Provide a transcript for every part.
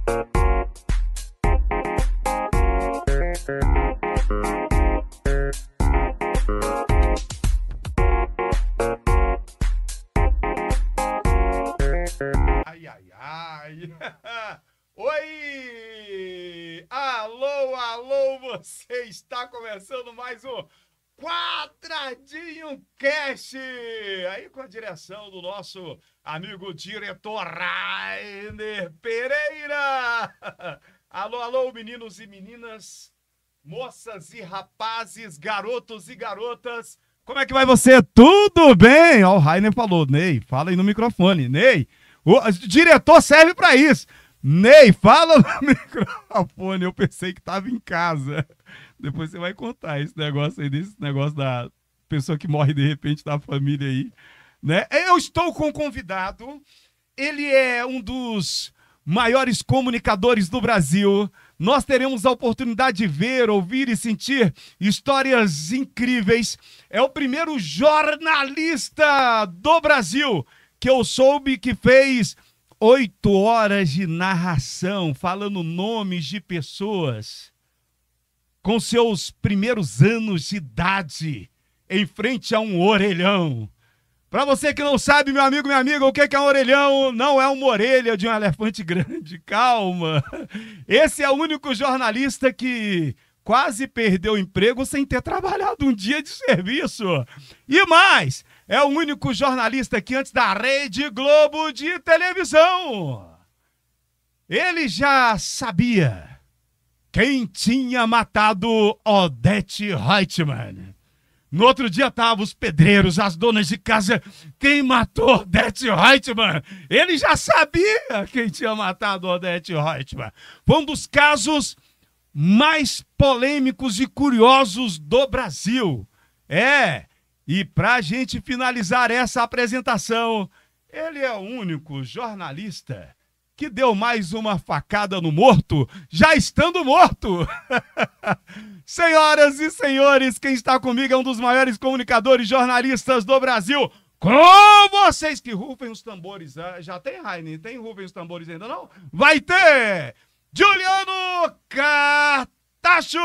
Ai, ai, ai. Oi! Alô, alô, você está começando mais um Quadradinho Cast! Aí com a direção do nosso amigo diretor Rainer Pereira! Alô, alô, meninos e meninas, moças e rapazes, garotos e garotas, como é que vai você? Tudo bem? Ó, o Rainer falou, Ney, fala aí no microfone, Ney. O diretor serve pra isso. Ney, fala no microfone. Eu pensei que tava em casa. Depois você vai contar esse negócio aí, desse negócio da pessoa que morre de repente da família aí, né? Eu estou com um convidado. Ele é um dos maiores comunicadores do Brasil. Nós teremos a oportunidade de ver, ouvir e sentir histórias incríveis. É o primeiro jornalista do Brasil que eu soube que fez 8 horas de narração, falando nomes de pessoas com seus primeiros anos de idade, em frente a um orelhão. Para você que não sabe, meu amigo, minha amiga, o que é um orelhão? Não é uma orelha de um elefante grande, calma. Esse é o único jornalista que quase perdeu o emprego sem ter trabalhado um dia de serviço. E mais, é o único jornalista que antes da Rede Globo de televisão, ele já sabia quem tinha matado Odete Reutemann. No outro dia estavam os pedreiros, as donas de casa. Quem matou Odete Reutemann? Ele já sabia quem tinha matado Odete Reutemann. Foi um dos casos mais polêmicos e curiosos do Brasil. E pra gente finalizar essa apresentação, ele é o único jornalista que deu mais uma facada no morto, já estando morto. Senhoras e senhores, quem está comigo é um dos maiores comunicadores jornalistas do Brasil. Com vocês, que rufem os tambores. Já tem, Rainer? Tem rufem os tambores ainda não? Vai ter! Juliano Cartacho!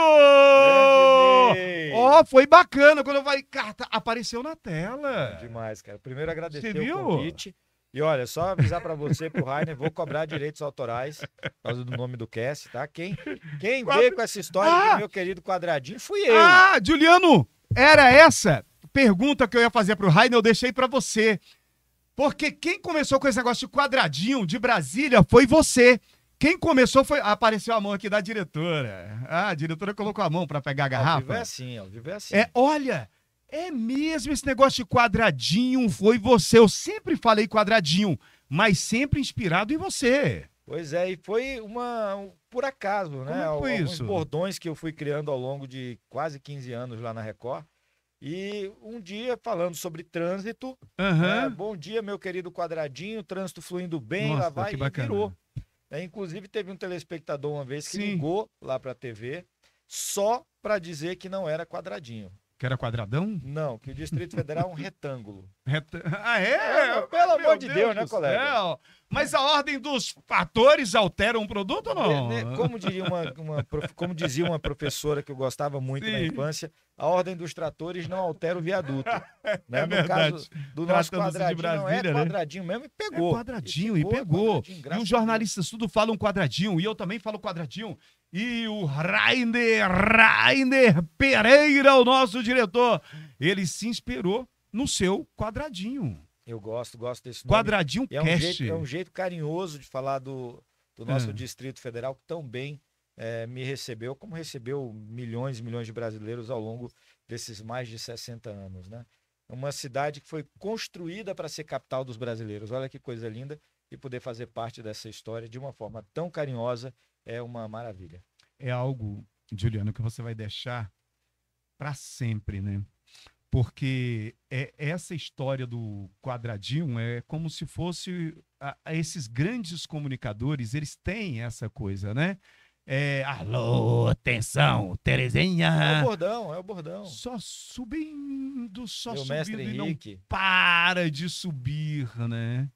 Ó, foi bacana. Quando eu falei, apareceu na tela. Demais, cara. Primeiro agradecer Você o convite. E olha, só avisar pra você, pro Rainer, vou cobrar direitos autorais por causa do nome do cast, tá? Quem veio com essa história do meu querido quadradinho fui eu. Juliano, era essa pergunta que eu ia fazer pro Rainer, eu deixei pra você. Porque quem começou com esse negócio de quadradinho de Brasília foi você. Quem começou foi... Apareceu a mão aqui da diretora. A diretora colocou a mão pra pegar a garrafa. Ao vivo é assim, ao vivo é assim. Olha... É mesmo, esse negócio de quadradinho foi você. Eu sempre falei quadradinho, mas sempre inspirado em você. Pois é, e foi por acaso, né? Como foi Alguns isso? bordões que eu fui criando ao longo de quase 15 anos lá na Record. E um dia, falando sobre trânsito, bom dia, meu querido quadradinho, trânsito fluindo bem, Nossa, lá vai, que e bacana. virou. Inclusive, teve um telespectador uma vez que Sim. ligou lá pra TV só para dizer que não era quadradinho. Que era quadradão? Não, que o Distrito Federal é um retângulo. Pelo amor de Deus, né, do colega? céu. Mas a ordem dos fatores altera um produto ou não? Como dizia uma professora que eu gostava muito na infância, a ordem dos tratores não altera o viaduto. Né? No caso do nosso quadradinho, Brasília, não é quadradinho mesmo, e pegou. É quadradinho, e pegou. E os jornalistas tudo falam quadradinho, e eu também falo quadradinho. E o Rainer Pereira, o nosso diretor, ele se inspirou no seu quadradinho. Eu gosto desse nome. Quadradinho Cast. É um jeito carinhoso de falar do nosso Distrito Federal, que tão bem me recebeu, como recebeu milhões e milhões de brasileiros ao longo desses mais de 60 anos, né? Uma cidade que foi construída para ser capital dos brasileiros. Olha que coisa linda, e poder fazer parte dessa história de uma forma tão carinhosa é uma maravilha. É algo, Juliano, que você vai deixar para sempre, né? Porque essa história do quadradinho é como se fosse esses grandes comunicadores, eles têm essa coisa, né? Alô, atenção, Terezinha. É o bordão. Só subindo, Meu mestre e não Henrique. para de subir, né?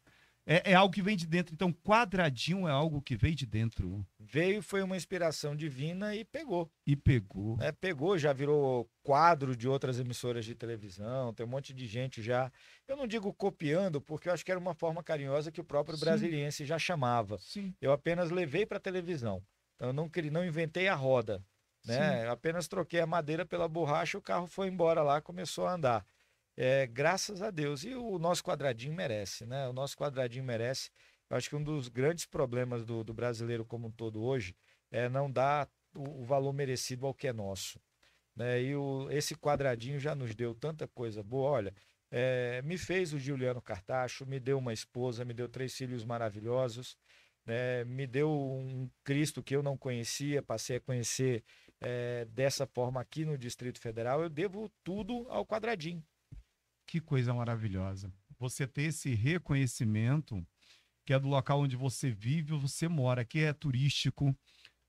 É algo que vem de dentro. Então, Quadradinho é algo que veio de dentro. Veio, foi uma inspiração divina e pegou. E pegou. Pegou, já virou quadro de outras emissoras de televisão, tem um monte de gente já. Eu não digo copiando, porque eu acho que era uma forma carinhosa que o próprio brasiliense já chamava. Sim. Eu apenas levei para a televisão. Então, eu não inventei a roda. Né? Eu apenas troquei a madeira pela borracha, o carro foi embora lá, começou a andar. Graças a Deus. E o nosso quadradinho merece, né? O nosso quadradinho merece. Eu acho que um dos grandes problemas do brasileiro como um todo hoje é não dar o valor merecido ao que é nosso. Né? E esse quadradinho já nos deu tanta coisa boa. Olha, me fez o Juliano Cartacho, me deu uma esposa, me deu 3 filhos maravilhosos, né? Me deu um Cristo que eu não conhecia, passei a conhecer dessa forma aqui no Distrito Federal. Eu devo tudo ao quadradinho. Que coisa maravilhosa. Você ter esse reconhecimento, que é do local onde você vive, você mora. Aqui é turístico,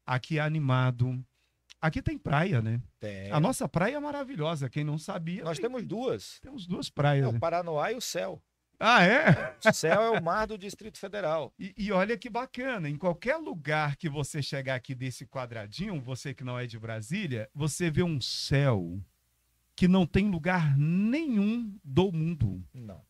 aqui é animado. Aqui tem praia, né? Tem. A nossa praia é maravilhosa, quem não sabia. Nós temos duas. Temos 2 praias. O Paranoá e o Céu. Ah, é? O Céu é o mar do Distrito Federal. E olha que bacana, em qualquer lugar que você chegar aqui desse quadradinho, você que não é de Brasília, você vê um céu que não tem lugar nenhum do mundo. Não.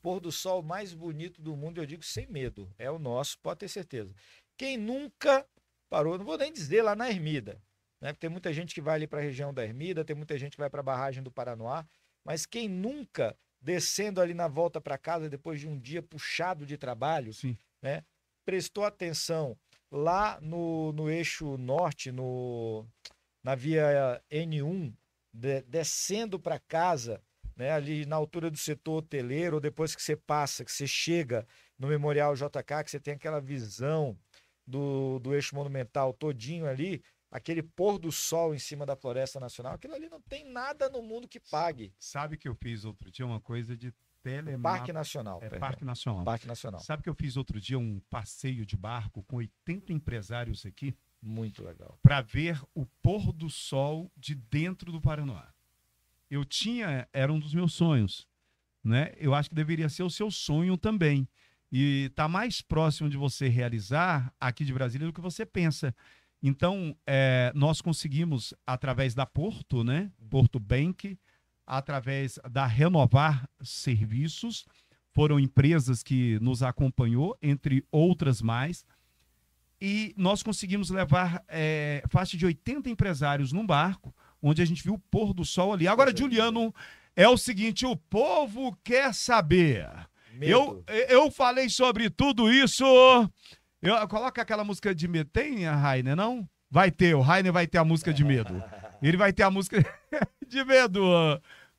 Pôr do sol mais bonito do mundo, eu digo sem medo. É o nosso, pode ter certeza. Quem nunca parou, não vou nem dizer lá na Ermida, né? Porque tem muita gente que vai ali para a região da Ermida, tem muita gente que vai para a barragem do Paranoá, mas quem nunca, descendo ali na volta para casa, depois de um dia puxado de trabalho, Sim. Né, prestou atenção lá no eixo norte, na via N1, descendo para casa, né, ali na altura do setor hoteleiro, ou depois que você passa, que você chega no Memorial JK, que você tem aquela visão do eixo monumental todinho ali, aquele pôr do sol em cima da Floresta Nacional, aquilo ali não tem nada no mundo que pague. Sabe que eu fiz outro dia uma coisa de telemapa. Parque Nacional. Parque Nacional. Parque Nacional. Sabe que eu fiz outro dia um passeio de barco com 80 empresários aqui? Muito legal. Para ver o pôr do sol de dentro do Paranoá. Era um dos meus sonhos, né? Eu acho que deveria ser o seu sonho também. E tá mais próximo de você realizar aqui de Brasília do que você pensa. Então, nós conseguimos, através da Porto, né? Porto Bank, através da Renovar Serviços, foram empresas que nos acompanhou, entre outras mais, e nós conseguimos levar faixa de 80 empresários num barco, onde a gente viu o pôr do sol ali. Agora, Juliano, é o seguinte, o povo quer saber. Eu falei sobre tudo isso. Coloca aquela música de medo. Tem a Rainer, não? Vai ter, o Rainer vai ter a música de medo. Ele vai ter a música de medo.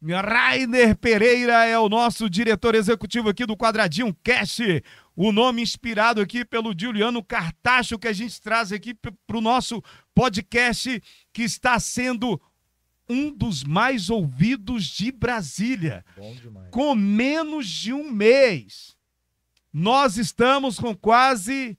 Rainer Pereira é o nosso diretor executivo aqui do Quadradinho Cast. O nome inspirado aqui pelo Juliano Cartacho, que a gente traz aqui para o nosso podcast, que está sendo um dos mais ouvidos de Brasília. Bom demais. Com menos de um mês. Nós estamos com quase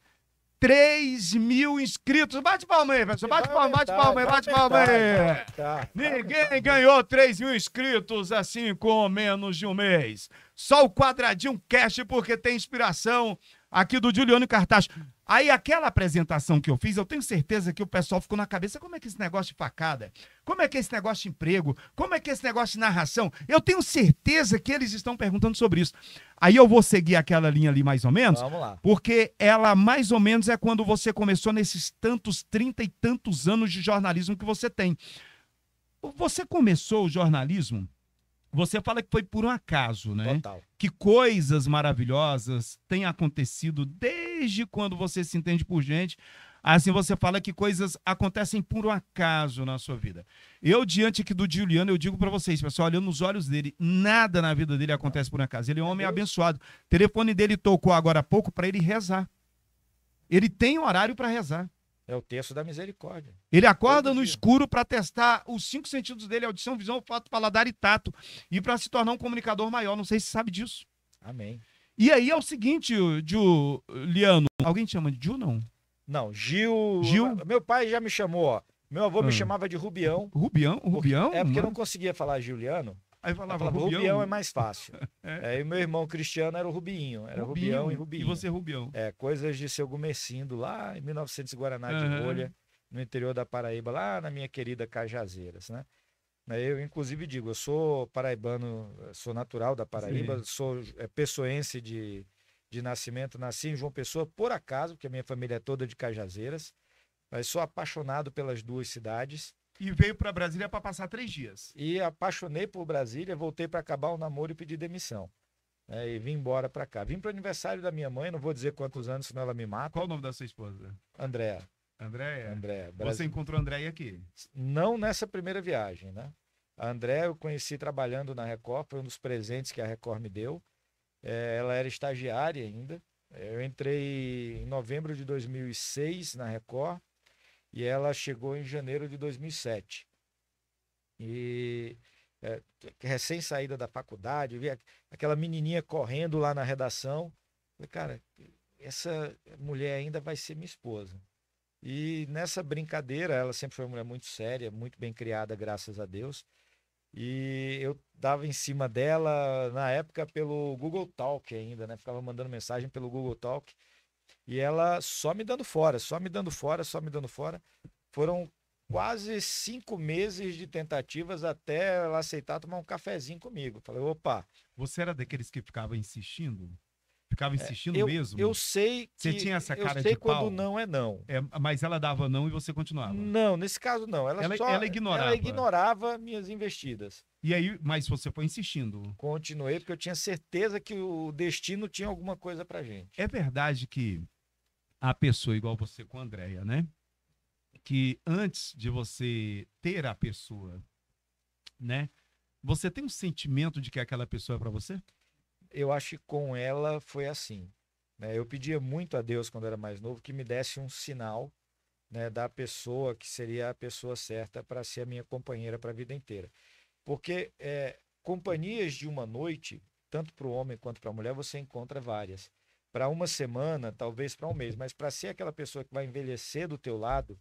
3.000 inscritos. Bate palma aí, pessoal. Bate palma aí. Ninguém ganhou 3.000 inscritos assim com menos de um mês. Só o Quadradinho Cast, porque tem inspiração aqui do Juliano Cartacho. Aí aquela apresentação que eu fiz, eu tenho certeza que o pessoal ficou na cabeça, como é que esse negócio de facada? Como é que é esse negócio de emprego? Como é que é esse negócio de narração? Eu tenho certeza que eles estão perguntando sobre isso. Aí eu vou seguir aquela linha ali mais ou menos, vamos lá. Porque ela mais ou menos é quando você começou nesses 30 e tantos anos de jornalismo que você tem. Você começou o jornalismo, você fala que foi por um acaso, né? Total. Que coisas maravilhosas têm acontecido desde quando você se entende por gente. Assim, você fala que coisas acontecem por um acaso na sua vida. Eu, diante aqui do Juliano, eu digo para vocês, pessoal, olhando nos olhos dele, nada na vida dele acontece por um acaso. Ele é um homem abençoado. O telefone dele tocou agora há pouco para ele rezar. Ele tem horário para rezar. É o terço da misericórdia. Ele acorda no escuro para testar os 5 sentidos dele, audição, visão, olfato, paladar e tato, e para se tornar um comunicador maior. Não sei se você sabe disso. Amém. E aí é o seguinte, Juliano, alguém te chama de Ju, não? Não, Gil. Gil? Meu pai já me chamou, ó. Meu avô me chamava de Rubião. Rubião? É porque eu não conseguia falar Juliano. Aí Ela falava falava, Rubião. Rubião é mais fácil. É. E meu irmão Cristiano era o Rubinho. Era Rubião e E Rubinho. você, Rubião. Coisas de seu Gumercindo, lá em 1900 Guaraná de Aham. rolha, no interior da Paraíba, lá na minha querida Cajazeiras, né? Eu, inclusive, digo, eu sou paraibano, sou natural da Paraíba, Sim. sou pessoense de nascimento, nasci em João Pessoa por acaso, porque a minha família é toda de Cajazeiras, mas sou apaixonado pelas duas cidades E veio pra Brasília pra passar 3 dias. e apaixonei por Brasília, voltei para acabar o namoro e pedir demissão. E vim embora para cá. Vim para o aniversário da minha mãe, não vou dizer quantos anos, senão ela me mata. Qual o nome da sua esposa? Andréa. Andréia? Andréa. Você encontrou a Andréia aqui? Não nessa primeira viagem, né? A Andréa eu conheci trabalhando na Record, foi um dos presentes que a Record me deu. Ela era estagiária ainda. Eu entrei em novembro de 2006 na Record e ela chegou em janeiro de 2007. E recém saída da faculdade, vi aquela menininha correndo lá na redação. Falei, cara, essa mulher ainda vai ser minha esposa. E nessa brincadeira, ela sempre foi uma mulher muito séria, muito bem criada, graças a Deus. E eu dava em cima dela, na época, pelo Google Talk ainda, né? Ficava mandando mensagem pelo Google Talk. E ela só me dando fora, só me dando fora, só me dando fora. Foram quase 5 meses de tentativas até ela aceitar tomar um cafezinho comigo. Falei, opa. Você era daqueles que ficava insistindo? Ficava insistindo mesmo? Eu sei que... Você tinha essa cara eu sei de quando pau? não é não. Mas ela dava não e você continuava? Não, nesse caso não. Ela ignorava? Ela ignorava minhas investidas. E aí, mas você foi insistindo? Continuei, porque eu tinha certeza que o destino tinha alguma coisa pra gente. É verdade que a pessoa, igual você com a Andréia, né? Que antes de você ter a pessoa, né? Você tem um sentimento de que aquela pessoa é pra você? Eu acho que com ela foi assim, né? Eu pedia muito a Deus quando era mais novo que me desse um sinal, né, da pessoa que seria a pessoa certa para ser a minha companheira para a vida inteira. Porque companhias de uma noite, tanto para o homem quanto para a mulher, você encontra várias. Para uma semana, talvez para um mês, mas para ser aquela pessoa que vai envelhecer do teu lado,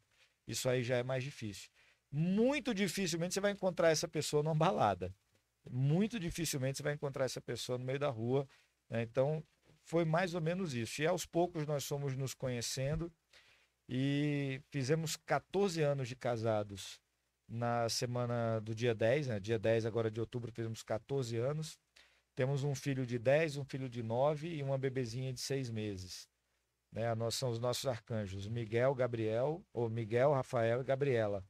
isso aí já é mais difícil. Muito dificilmente você vai encontrar essa pessoa numa balada. Muito dificilmente você vai encontrar essa pessoa no meio da rua, né? Então, foi mais ou menos isso. E aos poucos nós fomos nos conhecendo e fizemos 14 anos de casados na semana do dia 10, né? Dia 10 agora de outubro, fizemos 14 anos. Temos um filho de 10, um filho de 9 e uma bebezinha de 6 meses. Né? São os nossos arcanjos, Miguel, Rafael e Gabriela.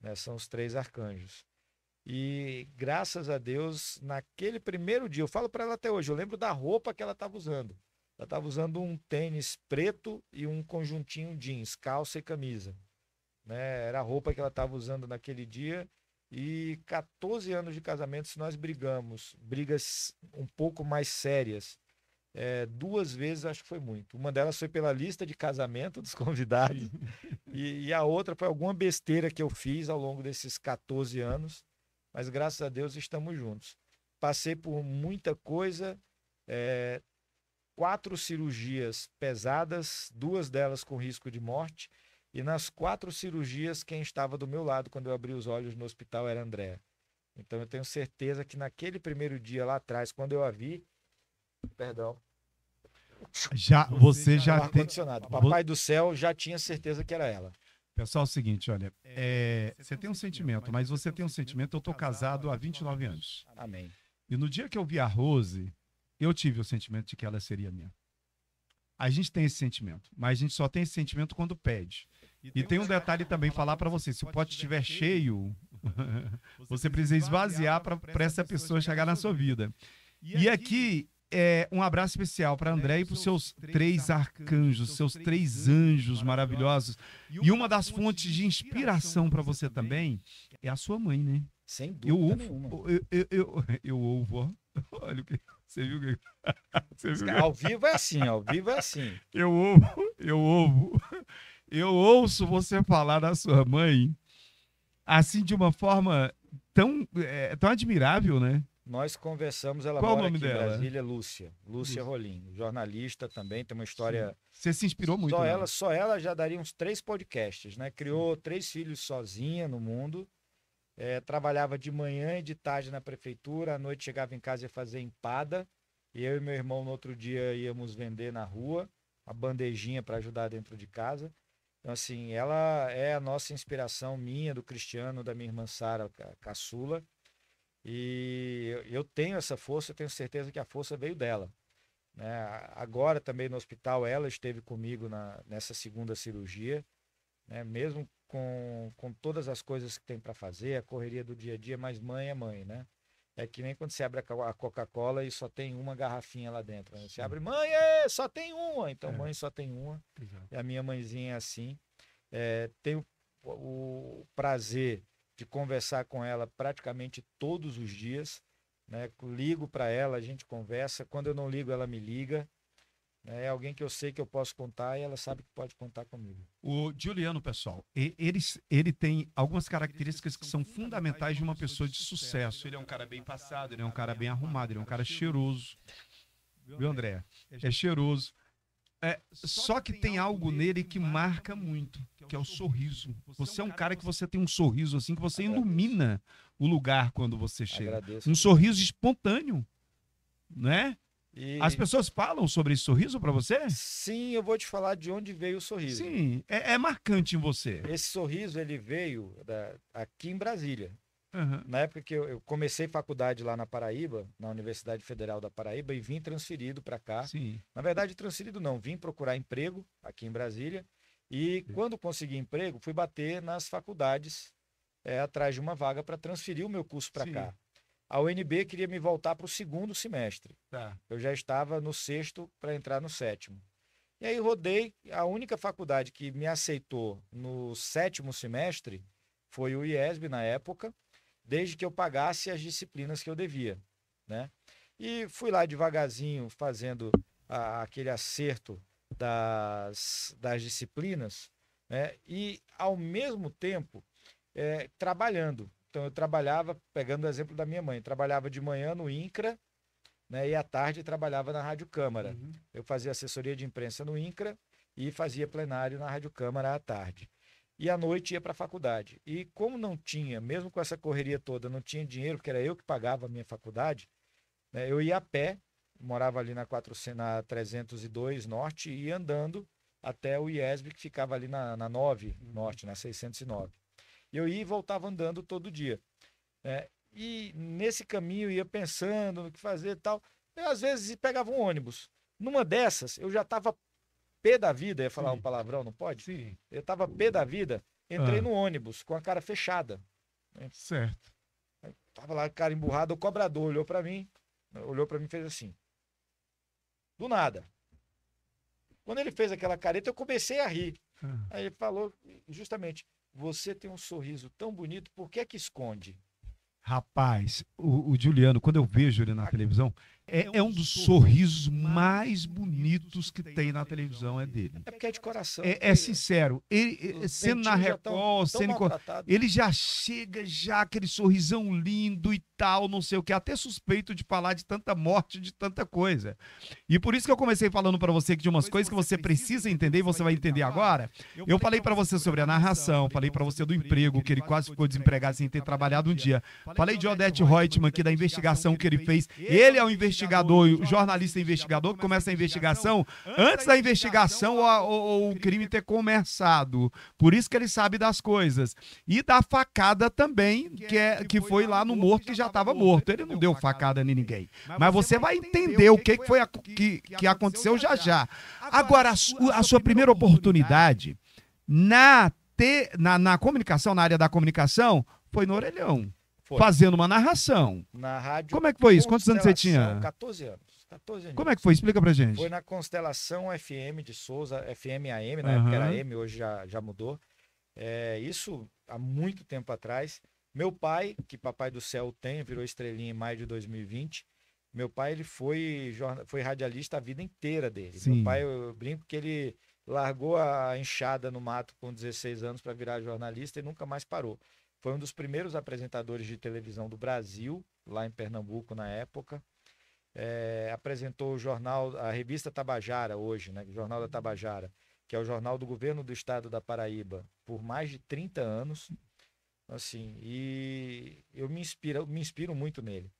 Né? São os 3 arcanjos. E graças a Deus, naquele primeiro dia, eu falo para ela até hoje, eu lembro da roupa que ela estava usando. Ela estava usando um tênis preto e um conjuntinho jeans, calça e camisa. Né? Era a roupa que ela estava usando naquele dia. E 14 anos de casamento, se nós brigamos, brigas um pouco mais sérias, 2 vezes acho que foi muito. Uma delas foi pela lista de casamento dos convidados e a outra foi alguma besteira que eu fiz ao longo desses 14 anos. Mas graças a Deus estamos juntos. Passei por muita coisa, 4 cirurgias pesadas, 2 delas com risco de morte. E nas 4 cirurgias, quem estava do meu lado quando eu abri os olhos no hospital era a Andréa. Então eu tenho certeza que naquele primeiro dia lá atrás, quando eu a vi, perdão. Você já tem... Papai do céu já tinha certeza que era ela. Pessoal, é o seguinte, olha, você tem um sentimento, mas você tem um sentimento, eu tô casado há 29 anos. Amém. E no dia que eu vi a Rose, eu tive o sentimento de que ela seria minha. A gente tem esse sentimento, mas a gente só tem esse sentimento quando pede. E tem um detalhe também, falar para você, se o pote estiver cheio, você precisa esvaziar para essa pessoa chegar na sua vida. E aqui... um abraço especial para André e para os seus 3 arcanjos, seus 3 anjos maravilhosos. E uma das fontes de inspiração para você também é a sua mãe, né? Sem dúvida nenhuma. Eu ouvo, ó. Olha o que você viu. Ao vivo é assim, ao vivo é assim. Eu ouço você falar da sua mãe assim de uma forma tão admirável, né? Nós conversamos, ela Qual mora o nome aqui dela? em Brasília, Lúcia Rolim, jornalista também, tem uma história... Você se inspirou muito, né? Só ela já daria uns 3 podcasts, né? Criou 3 filhos sozinha no mundo, trabalhava de manhã e de tarde na prefeitura, à noite chegava em casa e ia fazer empada, e eu e meu irmão no outro dia íamos vender na rua, a bandejinha para ajudar dentro de casa. Então, assim, ela é a nossa inspiração, minha, do Cristiano, da minha irmã Sara, caçula, e eu tenho essa força, eu tenho certeza que a força veio dela, né? Agora também no hospital, ela esteve comigo nessa segunda cirurgia, né? Mesmo com todas as coisas que tem para fazer, a correria do dia a dia, mas mãe é mãe, né? É que nem quando você abre a Coca-Cola e só tem uma garrafinha lá dentro, né? Você abre, mãe, só tem uma. Então, mãe só tem uma. Exato. E a minha mãezinha é assim. Tenho o prazer de conversar com ela praticamente todos os dias, né? Ligo para ela, a gente conversa. Quando eu não ligo, ela me liga. É alguém que eu sei que eu posso contar e ela sabe que pode contar comigo. O Juliano, pessoal, ele tem algumas características que são fundamentais de uma pessoa de sucesso. Ele é um cara bem passado, ele é um cara bem arrumado, ele é um cara cheiroso. Viu, André? É cheiroso. Só que tem algo nele que marca muito, que é o sorriso. Você é um cara que você tem um sorriso assim, que você ilumina o lugar quando você chega. Agradeço. Um sorriso espontâneo, né? E... As pessoas falam sobre esse sorriso para você? Sim, eu vou te falar de onde veio o sorriso. Sim, é marcante em você. Esse sorriso, ele veio aqui em Brasília. Uhum. Na época que eu comecei faculdade lá na Paraíba, na Universidade Federal da Paraíba, e vim transferido para cá. Sim. Na verdade, transferido não, vim procurar emprego aqui em Brasília. E quando consegui emprego, fui bater nas faculdades atrás de uma vaga para transferir o meu curso para cá. A UNB queria me voltar para o segundo semestre. Tá. Eu já estava no sexto para entrar no sétimo. E aí rodei, a única faculdade que me aceitou no sétimo semestre foi o IESB na época, desde que eu pagasse as disciplinas que eu devia, né? E fui lá devagarzinho fazendo aquele acerto das disciplinas, né? E ao mesmo tempo trabalhando. Então eu trabalhava, pegando o exemplo da minha mãe, trabalhava de manhã no INCRA, né? E à tarde trabalhava na Rádio Câmara. Uhum. Eu fazia assessoria de imprensa no INCRA e fazia plenário na Rádio Câmara à tarde. E à noite ia para a faculdade. E como não tinha, mesmo com essa correria toda, não tinha dinheiro, porque era eu que pagava a minha faculdade, né? Eu ia a pé, morava ali na 302 Norte, e ia andando até o IESB, que ficava ali na 9 Norte, na 609. E eu ia e voltava andando todo dia. E nesse caminho eu ia pensando no que fazer e tal. Eu, às vezes, pegava um ônibus. Numa dessas, eu já estava pé da vida, ia falar um palavrão, não pode? Sim. Eu estava pé da vida, entrei no ônibus com a cara fechada. Certo. Tava lá, cara emburrado, o cobrador olhou para mim e fez assim. Do nada. Quando ele fez aquela careta, eu comecei a rir. Aí ele falou, justamente, você tem um sorriso tão bonito, por que que esconde? Rapaz, o Juliano, quando eu vejo ele na televisão, é um dos sorrisos mais bonitos que tem na televisão, é dele. É porque é de coração. É sincero, ele, sendo na Record, ele já chega aquele sorrisão lindo e tal, não sei o que, até suspeito de falar de tanta morte, de tanta coisa. E por isso que eu comecei falando para você que de umas coisas que você precisa entender, e você vai entender agora. Eu falei para você sobre a narração, falei para você do emprego, que ele quase ficou desempregado sem ter trabalhado um dia. Falei de Odete Reutemann aqui, da investigação que ele fez. Ele é o investigador, o jornalista investigador que começa a investigação antes da investigação ou o crime ter começado. Por isso que ele sabe das coisas. E da facada também, que foi lá no morto, que já estava morto. Ele não deu facada em ninguém. Mas você vai entender o que foi que aconteceu já. Agora, a sua primeira oportunidade na comunicação, na área da comunicação, foi no Orelhão. Fazendo uma narração. Na rádio. Como é que foi isso? Quantos anos você tinha? 14 anos. 14 anos. Como é que foi? Explica pra gente. Foi na Constelação FM de Souza, FM AM, na época era M, hoje já mudou. Isso há muito tempo atrás. Meu pai, que Papai do Céu tem, virou estrelinha em maio de 2020. Meu pai, ele foi radialista a vida inteira dele. Sim. Meu pai, eu brinco que ele largou a enxada no mato com 16 anos para virar jornalista e nunca mais parou. Foi um dos primeiros apresentadores de televisão do Brasil, lá em Pernambuco, na época. Apresentou o jornal, a revista Tabajara hoje, né? O Jornal da Tabajara, que é o jornal do governo do estado da Paraíba, por mais de 30 anos. Assim, e eu me inspiro muito nele.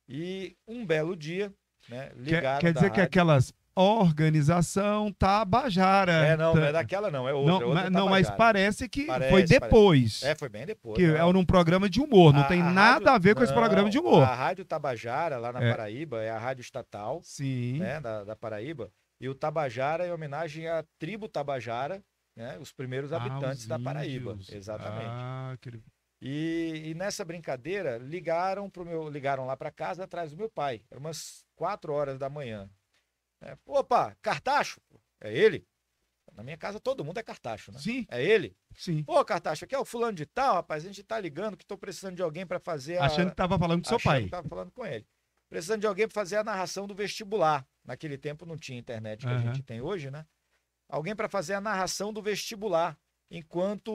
E um belo dia, né, ligaram Quer da dizer que rádio. aquelas organização Tabajara. Não é daquela não, é outra, outra Não, mas Tabajara. parece que Parece, foi depois. foi bem depois. Que é num programa de humor, não tem nada a ver com esse programa de humor. A Rádio Tabajara, lá na Paraíba, é a rádio estatal, sim, né, da Paraíba, e o Tabajara é em homenagem à tribo Tabajara, né, os primeiros habitantes da Paraíba. Exatamente. E nessa brincadeira, ligaram lá para casa atrás do meu pai. Era umas 4 horas da manhã. Opa, Cartacho? É ele? Na minha casa todo mundo é Cartacho, né? Sim. É ele? Sim. Pô, Cartacho, aqui é o fulano de tal, rapaz, a gente tá ligando que tô precisando de alguém para fazer Achando que tava falando com seu pai. Achando que tava falando com ele. Precisando de alguém para fazer a narração do vestibular. Naquele tempo não tinha internet que a gente tem hoje, né? Alguém para fazer a narração do vestibular, enquanto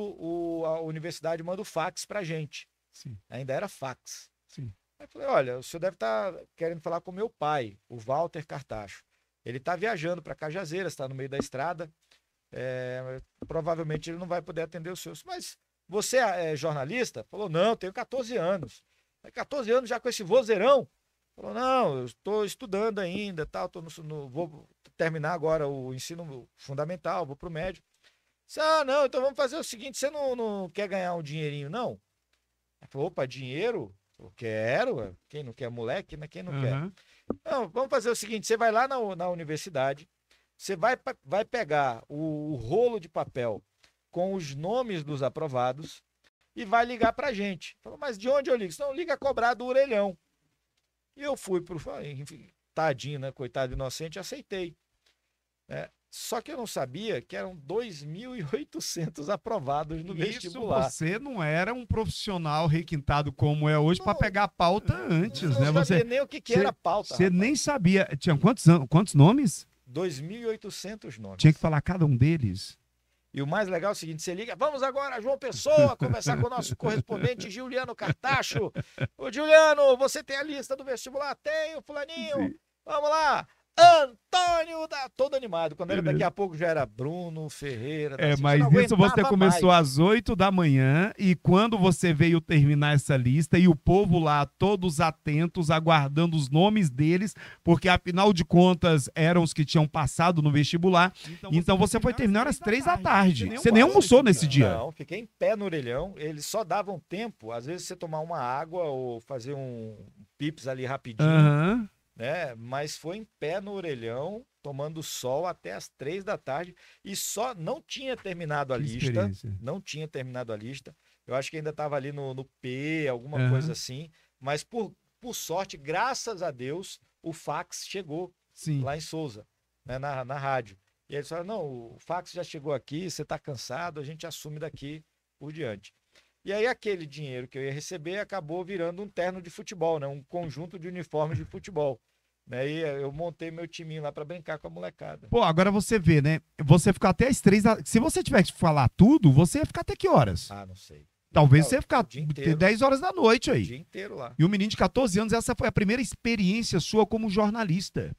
a universidade manda o fax pra gente. Sim. Ainda era fax. Sim. Aí eu falei, olha, o senhor deve estar querendo falar com meu pai, o Walter Cartacho. Ele está viajando para Cajazeiras, está no meio da estrada. Provavelmente ele não vai poder atender os seus. Mas você é jornalista? Falou, não, tenho 14 anos. 14 anos já com esse vozeirão? Falou, não, eu estou estudando ainda, tal, vou terminar agora o ensino fundamental, vou para o médio. Disse, não, então vamos fazer o seguinte, você não quer ganhar um dinheirinho, não? Ele falou, opa, dinheiro? Eu quero, quem não quer moleque, né? Quem não quer? Não, vamos fazer o seguinte, você vai lá na universidade, você vai pegar o rolo de papel com os nomes dos aprovados e vai ligar pra gente. Falou, mas de onde eu ligo? Não, liga a cobrar do orelhão. E eu fui enfim, tadinho, né? Coitado inocente, aceitei. Só que eu não sabia que eram 2.800 aprovados no vestibular. Você não era um profissional requintado como é hoje para pegar a pauta antes, né? Eu não sabia nem o que era pauta. Você nem sabia. Tinha quantos nomes? 2.800 nomes. Tinha que falar cada um deles. E o mais legal é o seguinte, você liga, vamos agora, João Pessoa, conversar com o nosso correspondente Juliano Cartacho. Ô, Juliano, você tem a lista do vestibular? Tenho, fulaninho. Sim. Vamos lá. Antônio, todo animado. Quando era daqui a pouco já era Bruno Ferreira. Mas isso você começou às 8 da manhã e quando você veio terminar essa lista e o povo lá, todos atentos, aguardando os nomes deles, porque afinal de contas eram os que tinham passado no vestibular. Então você foi terminar às 3 da tarde. Você nem almoçou nesse dia. Não, fiquei em pé no orelhão. Eles só davam tempo, às vezes, você tomar uma água ou fazer um pips ali rapidinho. Né? Mas foi em pé no orelhão, tomando sol até as 3 da tarde e só não tinha terminado a lista. Não tinha terminado a lista. Eu acho que ainda estava ali no P, alguma coisa assim. Mas por sorte, graças a Deus, o fax chegou lá em Souza, né? na rádio. E eles falaram, não, o fax já chegou aqui, você está cansado, a gente assume daqui por diante. E aí aquele dinheiro que eu ia receber acabou virando um terno de futebol, né? Um conjunto de uniformes de futebol. E eu montei meu timinho lá para brincar com a molecada. Pô, agora você vê, né? Você ficou até às 3 da... Se você tivesse que falar tudo, você ia ficar até que horas? Não sei. Talvez você ia ficar 10 horas da noite aí. O dia inteiro lá. E o menino de 14 anos, essa foi a primeira experiência sua como jornalista.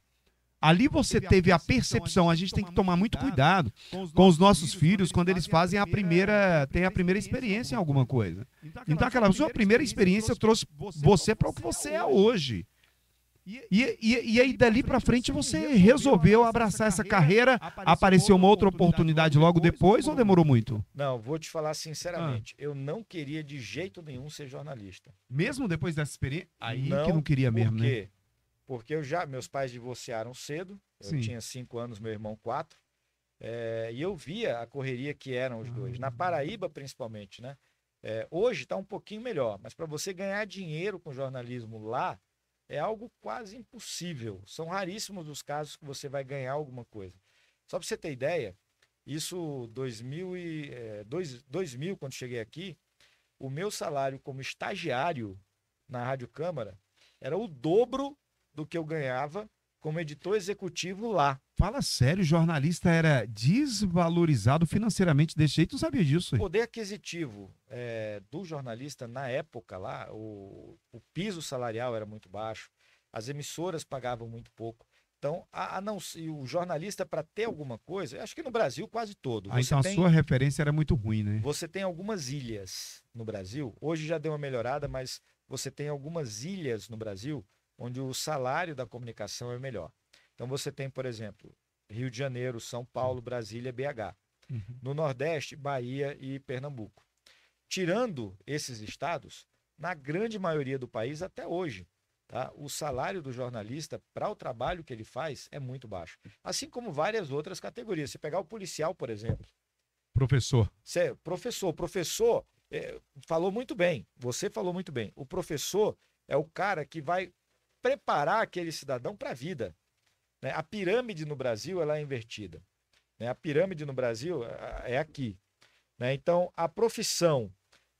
Ali você teve a percepção, a gente tem que tomar muito cuidado com os nossos filhos quando eles fazem a primeira experiência em alguma coisa. Então aquela sua primeira experiência trouxe você para o que você é hoje. E aí dali para frente você resolveu abraçar essa carreira, apareceu uma outra oportunidade logo depois ou demorou muito? Não, vou te falar sinceramente, eu não queria de jeito nenhum ser jornalista. Mesmo depois dessa experiência? Aí que não queria mesmo, né? Por quê? Porque meus pais divorciaram cedo, eu tinha 5 anos, meu irmão 4, e eu via a correria que eram os dois, na Paraíba principalmente, né? Hoje está um pouquinho melhor, mas para você ganhar dinheiro com jornalismo lá, é algo quase impossível. São raríssimos os casos que você vai ganhar alguma coisa. Só para você ter ideia, isso 2000, quando cheguei aqui, o meu salário como estagiário na Rádio Câmara era o dobro do que eu ganhava como editor executivo lá. Fala sério, o jornalista era desvalorizado financeiramente desse jeito? Não sabia disso. O poder aquisitivo do jornalista na época lá, o piso salarial era muito baixo, as emissoras pagavam muito pouco. Então, e o jornalista, para ter alguma coisa, eu acho que no Brasil quase todo. Então a sua referência era muito ruim, né? Você tem algumas ilhas no Brasil, hoje já deu uma melhorada, mas você tem algumas ilhas no Brasil onde o salário da comunicação é melhor. Então você tem, por exemplo, Rio de Janeiro, São Paulo, Brasília, BH. Uhum. No Nordeste, Bahia e Pernambuco. Tirando esses estados, na grande maioria do país, até hoje, tá? O salário do jornalista para o trabalho que ele faz é muito baixo. Assim como várias outras categorias. Se pegar o policial, por exemplo. Professor. Professor falou muito bem. Você falou muito bem. O professor é o cara que vai preparar aquele cidadão para a vida. Né? A pirâmide no Brasil ela é invertida. Né? A pirâmide no Brasil é aqui. Né? Então, a profissão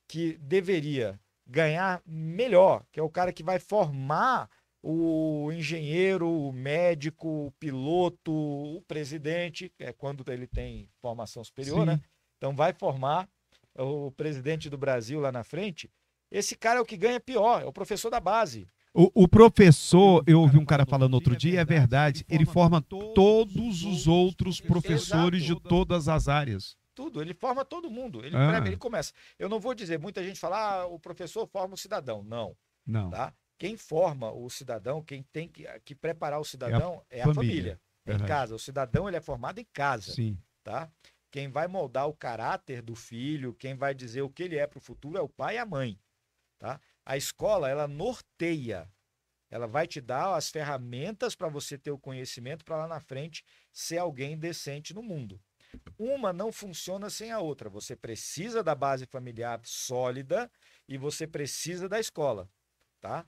que deveria ganhar melhor, que é o cara que vai formar o engenheiro, o médico, o piloto, o presidente, é quando ele tem formação superior, né? Então vai formar o presidente do Brasil lá na frente. Esse cara é o que ganha pior, é o professor da base. O professor, eu ouvi um cara falando outro dia, é verdade, ele forma todos os outros professores de todas as áreas. Tudo, ele forma todo mundo, ele começa. Eu não vou dizer, muita gente fala, o professor forma o cidadão. Não. Tá? Quem forma o cidadão, quem tem que preparar o cidadão é a família. É em casa. O cidadão ele é formado em casa. Sim. Tá? Quem vai moldar o caráter do filho, quem vai dizer o que ele é para o futuro é o pai e a mãe. Tá? A escola, ela norteia. Ela vai te dar as ferramentas para você ter o conhecimento para lá na frente ser alguém decente no mundo. Uma não funciona sem a outra. Você precisa da base familiar sólida e você precisa da escola, tá?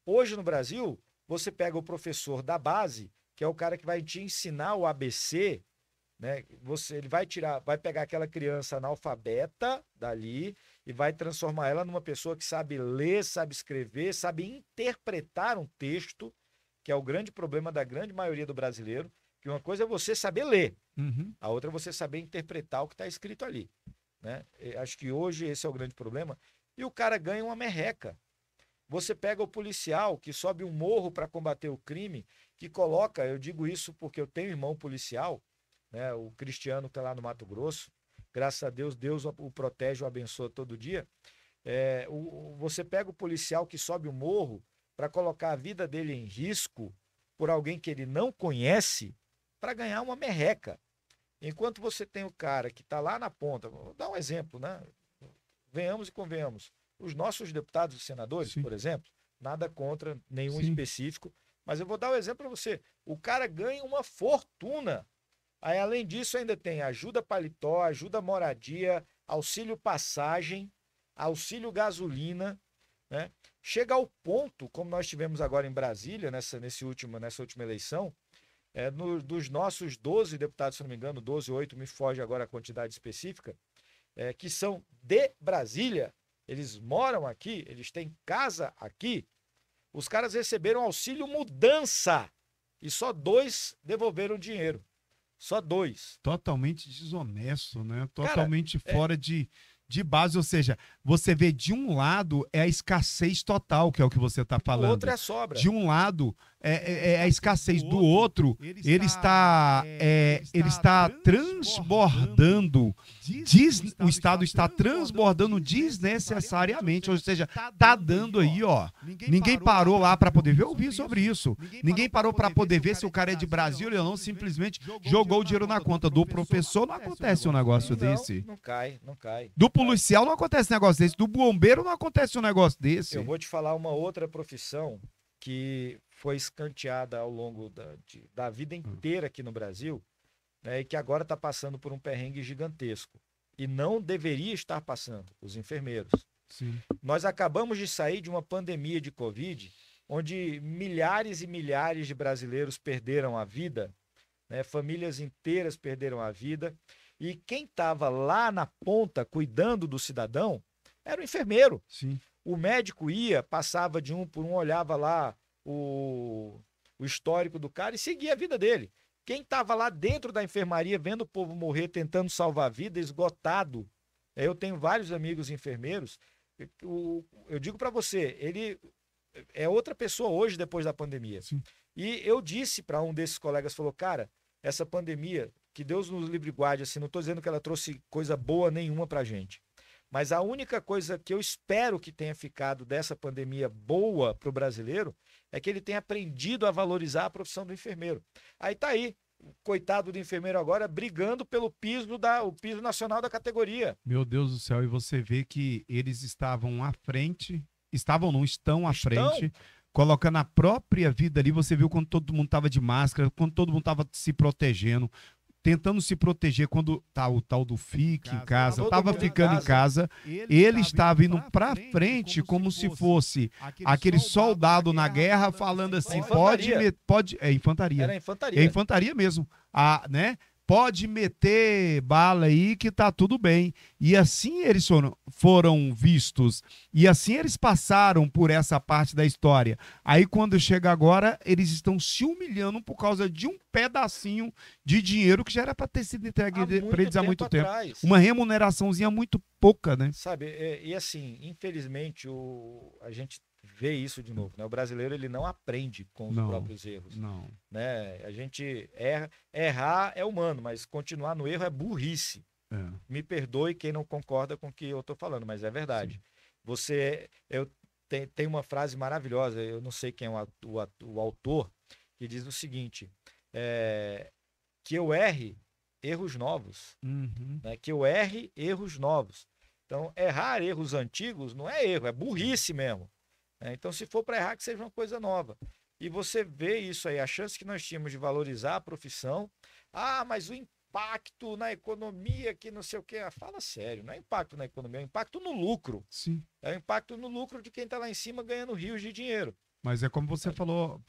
Hoje no Brasil, você pega o professor da base, que é o cara que vai te ensinar o ABC, né? Ele vai pegar aquela criança analfabeta dali e vai transformar ela numa pessoa que sabe ler, sabe escrever, sabe interpretar um texto, que é o grande problema da grande maioria do brasileiro, que uma coisa é você saber ler, a outra é você saber interpretar o que está escrito ali. Né? Acho que hoje esse é o grande problema. E o cara ganha uma merreca. Você pega o policial que sobe um morro para combater o crime, que coloca, eu digo isso porque eu tenho irmão policial, né? O Cristiano que está lá no Mato Grosso, graças a Deus, Deus o protege, o abençoa todo dia. Você pega o policial que sobe o morro para colocar a vida dele em risco por alguém que ele não conhece, para ganhar uma merreca. Enquanto você tem o cara que está lá na ponta, vou dar um exemplo, né? Venhamos e convenhamos. Os nossos deputados e senadores, por exemplo, nada contra nenhum específico, mas eu vou dar um exemplo para você. O cara ganha uma fortuna. Aí, além disso, ainda tem ajuda paletó, ajuda moradia, auxílio passagem, auxílio gasolina, né? Chega ao ponto, como nós tivemos agora em Brasília, nessa última eleição, dos nossos 12 deputados, se não me engano, 12, 8, me foge agora a quantidade específica, que são de Brasília, eles moram aqui, eles têm casa aqui, os caras receberam auxílio mudança e só 2 devolveram dinheiro. Só 2. Totalmente desonesto, né? Totalmente fora de base, ou seja, você vê de um lado é a escassez total, que é o que você está falando. O outro é a sobra. De um lado é a escassez, do outro ele está transbordando, o Estado está transbordando desnecessariamente, ou seja, está dando aí, ó. Ninguém parou lá para poder ver, eu ouvi sobre isso. Ninguém parou para poder ver se o cara é de Brasília ou não, simplesmente jogou o dinheiro na conta. Do professor não acontece um negócio desse. Não cai. Do policial não acontece um negócio desse, do bombeiro não acontece um negócio desse. Eu vou te falar uma outra profissão que foi escanteada ao longo da vida inteira aqui no Brasil, né, e que agora está passando por um perrengue gigantesco. E não deveria estar passando, os enfermeiros. Sim. Nós acabamos de sair de uma pandemia de Covid, onde milhares e milhares de brasileiros perderam a vida, né, famílias inteiras perderam a vida, e quem estava lá na ponta cuidando do cidadão era o enfermeiro. Sim. O médico ia, passava de um por um, olhava lá o histórico do cara e seguia a vida dele. Quem estava lá dentro da enfermaria, vendo o povo morrer, tentando salvar a vida, esgotado. Eu tenho vários amigos enfermeiros. Eu digo para você, ele é outra pessoa hoje depois da pandemia. Sim. E eu disse para um desses colegas, falou, cara, essa pandemia, que Deus nos livre e guarde, assim, não estou dizendo que ela trouxe coisa boa nenhuma para a gente. Mas a única coisa que eu espero que tenha ficado dessa pandemia boa para o brasileiro é que ele tenha aprendido a valorizar a profissão do enfermeiro. Aí tá aí, o coitado do enfermeiro agora brigando pelo o piso nacional da categoria. Meu Deus do céu, e você vê que eles estavam à frente, estão à frente, colocando a própria vida ali. Você viu quando todo mundo estava de máscara, quando todo mundo estava se protegendo, tentando se proteger quando tá o tal do fique em casa, estava ficando em casa, ele estava indo para frente como se fosse aquele soldado na guerra falando assim, infantaria. Era infantaria. É infantaria mesmo, né? Pode meter bala aí que tá tudo bem. E assim eles foram vistos. E assim eles passaram por essa parte da história. Aí quando chega agora, eles estão se humilhando por causa de um pedacinho de dinheiro que já era para ter sido entregue para eles há muito tempo. Uma remuneraçãozinha muito pouca, né? Sabe, e assim, infelizmente, a gente vê isso de novo, né? O brasileiro, ele não aprende com os próprios erros. Não. Né? A gente errar é humano, mas continuar no erro é burrice. É. Me perdoe quem não concorda com o que eu estou falando, mas é verdade. Tem uma frase maravilhosa, eu não sei quem é o autor, que diz o seguinte, que eu erre erros novos. Uhum. Né? Que eu erre erros novos. Então, errar erros antigos não é erro, é burrice mesmo. Então, se for para errar, que seja uma coisa nova. E você vê isso aí, a chance que nós tínhamos de valorizar a profissão. Ah, mas o impacto na economia, que não sei o quê. Fala sério, não é impacto na economia, é impacto no lucro. Sim. É o impacto no lucro de quem está lá em cima ganhando rios de dinheiro. Mas é como você falou,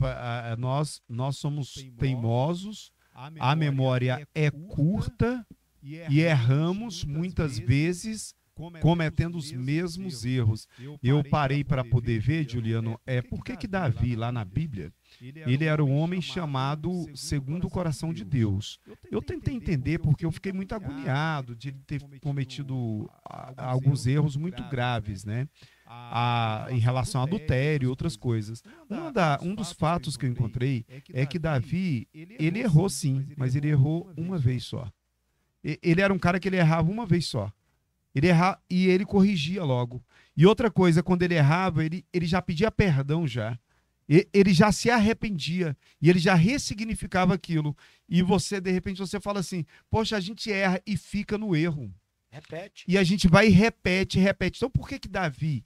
nós somos teimosos, a memória é curta e erramos muitas vezes cometendo os mesmos erros. Eu parei para poder ver, Juliano, por que Davi, lá na Bíblia, ele era um homem chamado segundo o coração de Deus. Eu tentei entender porque eu fiquei muito agoniado de ele ter cometido alguns erros muito graves, né? Em relação a adultério e outras coisas. Um dos fatos que eu encontrei é que Davi, ele errou sim, mas ele errou uma vez só. Ele era um cara que ele errava uma vez só. Ele errava e ele corrigia logo. E outra coisa, quando ele errava, ele já pedia perdão já. Ele já se arrependia e ele já ressignificava aquilo. E você, de repente, você fala assim, poxa, a gente erra e fica no erro. Repete. E a gente vai e repete. Então, por que Davi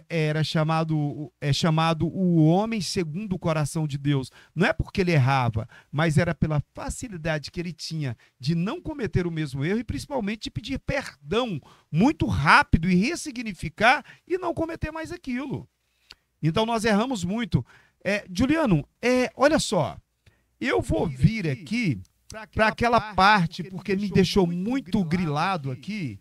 era chamado o homem segundo o coração de Deus? Não é porque ele errava, mas era pela facilidade que ele tinha de não cometer o mesmo erro e principalmente de pedir perdão muito rápido e ressignificar e não cometer mais aquilo. Então nós erramos muito. Juliano, olha só, eu vou vir aqui para aquela parte porque me deixou muito grilado aqui,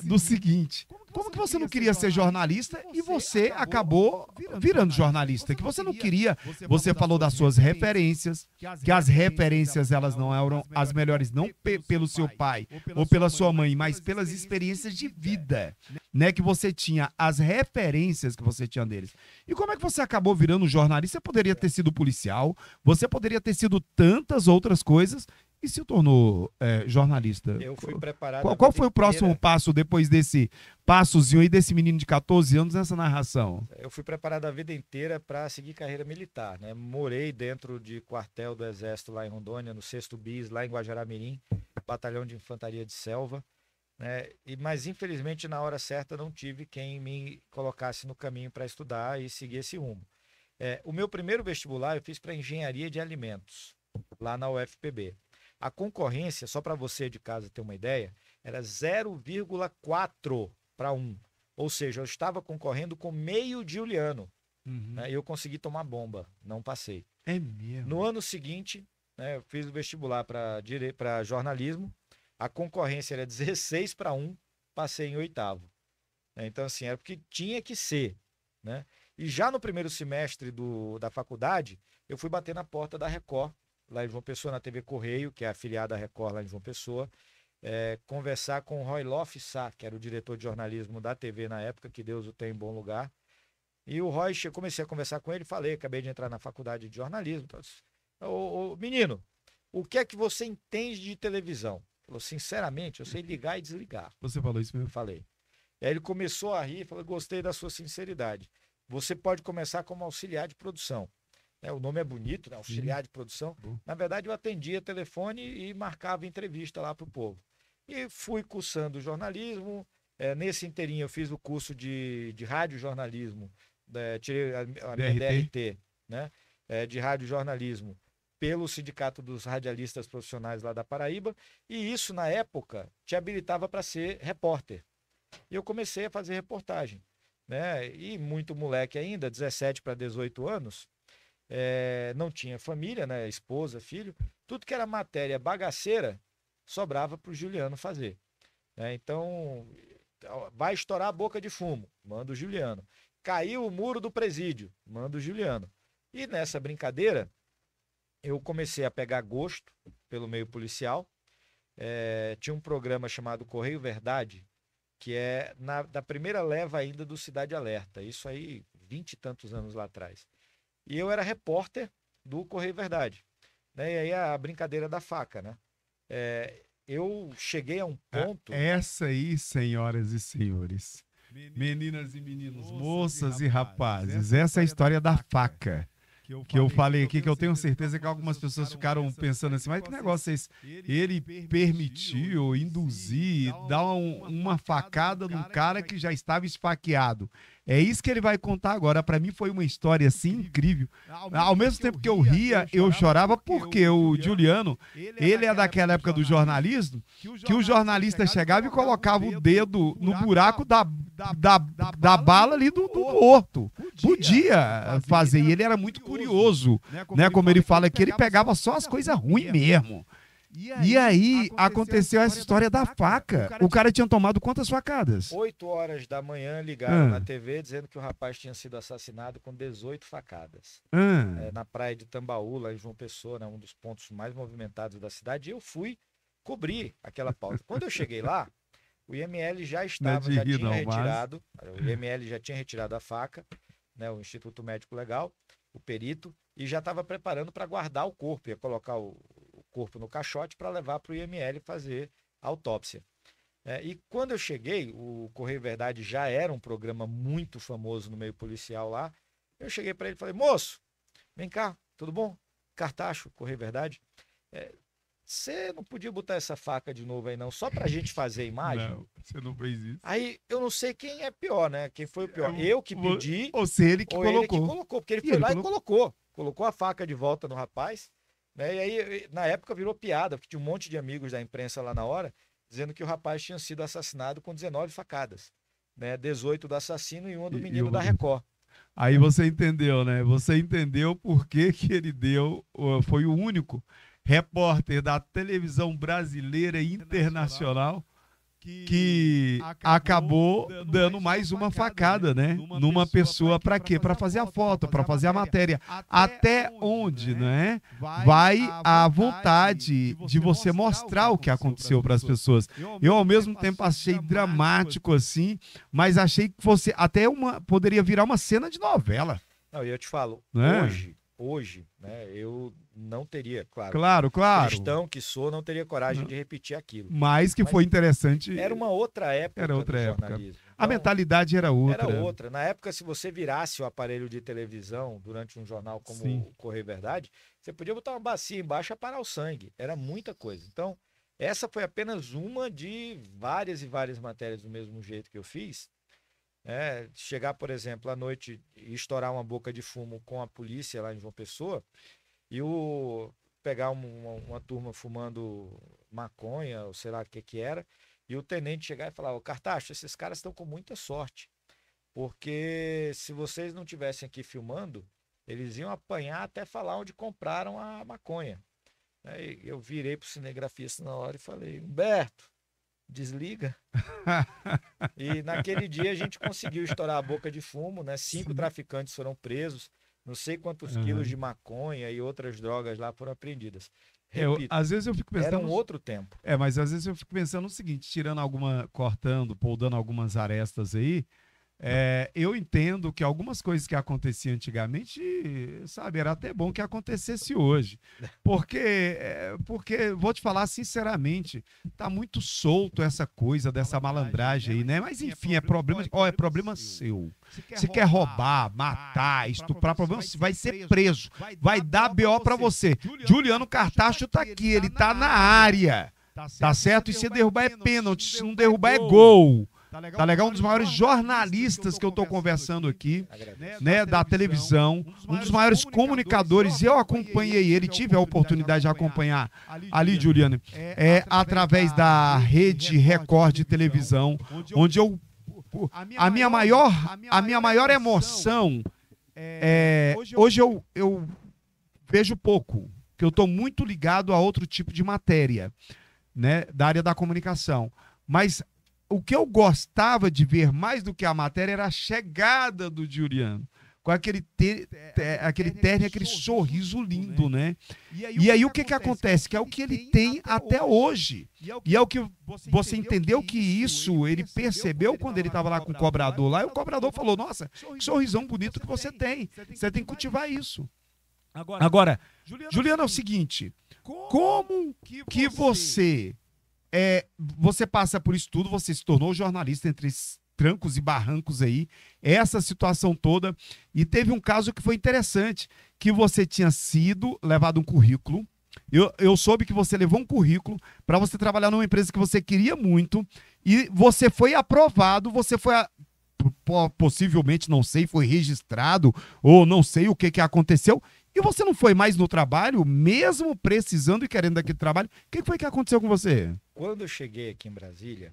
do seguinte: como que você não queria ser jornalista e você acabou virando jornalista? Que você não queria, você falou das suas referências, que as referências elas não eram as melhores, não pelo seu pai ou pela sua mãe, mas pelas experiências de vida, né? Que você tinha, as referências que você tinha deles. E como é que você acabou virando jornalista? Você poderia ter sido policial, você poderia ter sido tantas outras coisas e se tornou jornalista. Eu fui preparado. Qual foi o próximo passo depois desse passozinho aí desse menino de 14 anos nessa narração? Eu fui preparado a vida inteira para seguir carreira militar, né? Morei dentro de quartel do Exército lá em Rondônia, no 6º BIS, lá em Guajará-Mirim, batalhão de infantaria de selva, né? Mas infelizmente na hora certa não tive quem me colocasse no caminho para estudar e seguir esse rumo. O meu primeiro vestibular eu fiz para engenharia de alimentos, lá na UFPB. A concorrência, só para você de casa ter uma ideia, era 0,4 para 1. Ou seja, eu estava concorrendo com meio Juliano. Né, e eu consegui tomar bomba, não passei. É mesmo? No ano seguinte, né, eu fiz o vestibular para jornalismo. A concorrência era 16 para 1, passei em 8º. Então, assim, era porque tinha que ser. Né? E já no primeiro semestre da faculdade, eu fui bater na porta da Record, lá em João Pessoa, na TV Correio, que é afiliada à Record lá em João Pessoa, conversar com o Roy Loff Sá, que era o diretor de jornalismo da TV na época, que Deus o tem em bom lugar, E o Roy, eu comecei a conversar com ele, falei, acabei de entrar na faculdade de jornalismo. Então, menino, o que é que você entende de televisão? Ele falou, sinceramente, eu sei ligar e desligar. Você falou isso mesmo? Eu falei. E aí ele começou a rir, falou, gostei da sua sinceridade. Você pode começar como auxiliar de produção. O nome é bonito, né? Auxiliar de produção. Na verdade, eu atendia telefone e marcava entrevista lá para o povo. E fui cursando jornalismo. Nesse inteirinho eu fiz o curso de radiojornalismo, tirei a minha DRT, né? De radiojornalismo pelo Sindicato dos Radialistas Profissionais lá da Paraíba, e isso na época te habilitava para ser repórter. E eu comecei a fazer reportagem, né? E muito moleque ainda, 17 para 18 anos, não tinha família, né? Esposa, filho, tudo que era matéria bagaceira sobrava para o Juliano fazer, né? Então, vai estourar a boca de fumo, manda o Juliano. Caiu o muro do presídio, manda o Juliano. E nessa brincadeira, eu comecei a pegar gosto pelo meio policial. Tinha um programa chamado Correio Verdade, que é da primeira leva ainda do Cidade Alerta, isso aí 20 e tantos anos lá atrás. E eu era repórter do Correio Verdade, né? E aí a brincadeira da faca, né? Eu cheguei a um ponto... Essa aí, senhoras e senhores, meninas e meninos, moças e rapazes, essa é a história da faca. Que eu falei aqui, que eu tenho certeza que algumas pessoas ficaram pensando assim, mas que negócio é esse? Ele permitiu, induzir, dar uma facada num cara que já estava esfaqueado. É isso que ele vai contar agora. Para mim foi uma história assim incrível. Ao mesmo tempo que eu ria, eu chorava, porque o Juliano, ele é daquela época do jornalismo, que o jornalista chegava e colocava o dedo no buraco da bala ali do morto. Podia fazer, e ele era muito curioso, né? Como ele fala que ele pegava só as coisas ruins mesmo. E aí aconteceu essa história da faca. O cara tinha tomado quantas facadas? 8 horas da manhã ligaram na TV dizendo que o rapaz tinha sido assassinado com 18 facadas. Na praia de Tambaú, lá em João Pessoa, né, um dos pontos mais movimentados da cidade. E eu fui cobrir aquela pauta. Quando eu cheguei lá, o IML já tinha retirado. O IML já tinha retirado a faca, né, o Instituto Médico Legal, o perito, e já estava preparando para guardar o corpo, ia colocar o corpo no caixote para levar para o IML fazer a autópsia. E quando eu cheguei, o Correio Verdade já era um programa muito famoso no meio policial lá. Eu cheguei para ele e falei, moço, vem cá, tudo bom? Cartacho, Correio Verdade. Você não podia botar essa faca de novo aí não, só para a gente fazer a imagem? Não, você não fez isso. Aí eu não sei quem é pior, né? Quem foi o pior? Eu que pedi ou se ele que colocou. Ele que colocou, porque ele foi lá e colocou a faca de volta no rapaz. Né? E aí, na época, virou piada, porque tinha um monte de amigos da imprensa lá na hora, dizendo que o rapaz tinha sido assassinado com 19 facadas. Né? 18 do assassino e uma do menino da Record. Aí você entendeu, né? Você entendeu por que ele foi o único repórter da televisão brasileira e internacional que acabou dando mais uma facada, né? Numa pessoa, para quê? Para fazer a foto, para fazer a matéria. Até onde, né? Vai a vontade de você mostrar o que aconteceu para as pessoas. Eu, ao mesmo tempo, achei dramático assim, mas achei que fosse até poderia virar uma cena de novela. Não, e eu te falo, hoje, né, eu não teria, claro. Cristão que sou, não teria coragem de repetir aquilo. Mas foi interessante. Era uma outra época do jornalismo. Então, a mentalidade era outra. Era outra. Na época, se você virasse o aparelho de televisão durante um jornal como o Correio Verdade, você podia botar uma bacia embaixo e parar o sangue. Era muita coisa. Então, essa foi apenas uma de várias e várias matérias do mesmo jeito que eu fiz. Chegar, por exemplo, à noite e estourar uma boca de fumo com a polícia lá em João Pessoa e pegar uma turma fumando maconha, ou sei lá o que era, e o tenente chegar e falar, ô Cartacho, esses caras estão com muita sorte, porque se vocês não estivessem aqui filmando, eles iam apanhar até falar onde compraram a maconha. Aí eu virei pro cinegrafista na hora e falei, Humberto, desliga. E naquele dia a gente conseguiu estourar a boca de fumo, né? 5 traficantes foram presos, não sei quantos quilos de maconha e outras drogas lá foram apreendidas. Repito, às vezes eu fico pensando... Era um outro tempo. Mas às vezes eu fico pensando o seguinte, cortando, poldando algumas arestas aí, Eu entendo que algumas coisas que aconteciam antigamente, sabe, era até bom que acontecesse hoje. Porque vou te falar sinceramente, tá muito solto essa coisa dessa malandragem aí, né? Mas enfim, é problema seu. Se quer roubar, matar, estuprar, problema, vai ser preso. Vai dar BO pra você. Juliano Cartacho tá aqui, ele tá na área. Tá certo? E se derrubar é pênalti, se não derrubar é gol. Tá legal? Um dos maiores jornalistas que eu tô conversando aqui, né, da televisão, um dos maiores comunicadores. Eu acompanhei ele, tive a oportunidade de acompanhar ali, Juliano, através da Rede Record de televisão, onde a minha maior emoção hoje eu vejo pouco, que eu tô muito ligado a outro tipo de matéria, né, da área da comunicação. Mas o que eu gostava de ver mais do que a matéria era a chegada do Juliano, com aquele terno e aquele sorriso lindo, né? E aí o que acontece? Que é o que ele tem até hoje. E é o que você entendeu que isso ele percebeu quando ele estava lá com o cobrador lá, e o cobrador falou, nossa, que sorrisão bonito que você tem que cultivar isso. Agora, Juliano, é o seguinte, como que você passa por isso tudo, você se tornou jornalista entre trancos e barrancos aí, essa situação toda, e teve um caso que foi interessante, que você tinha sido levado um currículo, eu soube que você levou um currículo para você trabalhar numa empresa que você queria muito, e você foi aprovado, possivelmente, não sei, foi registrado, ou não sei o que aconteceu, e você não foi mais no trabalho, mesmo precisando e querendo aquele trabalho. O que foi que aconteceu com você? Quando eu cheguei aqui em Brasília,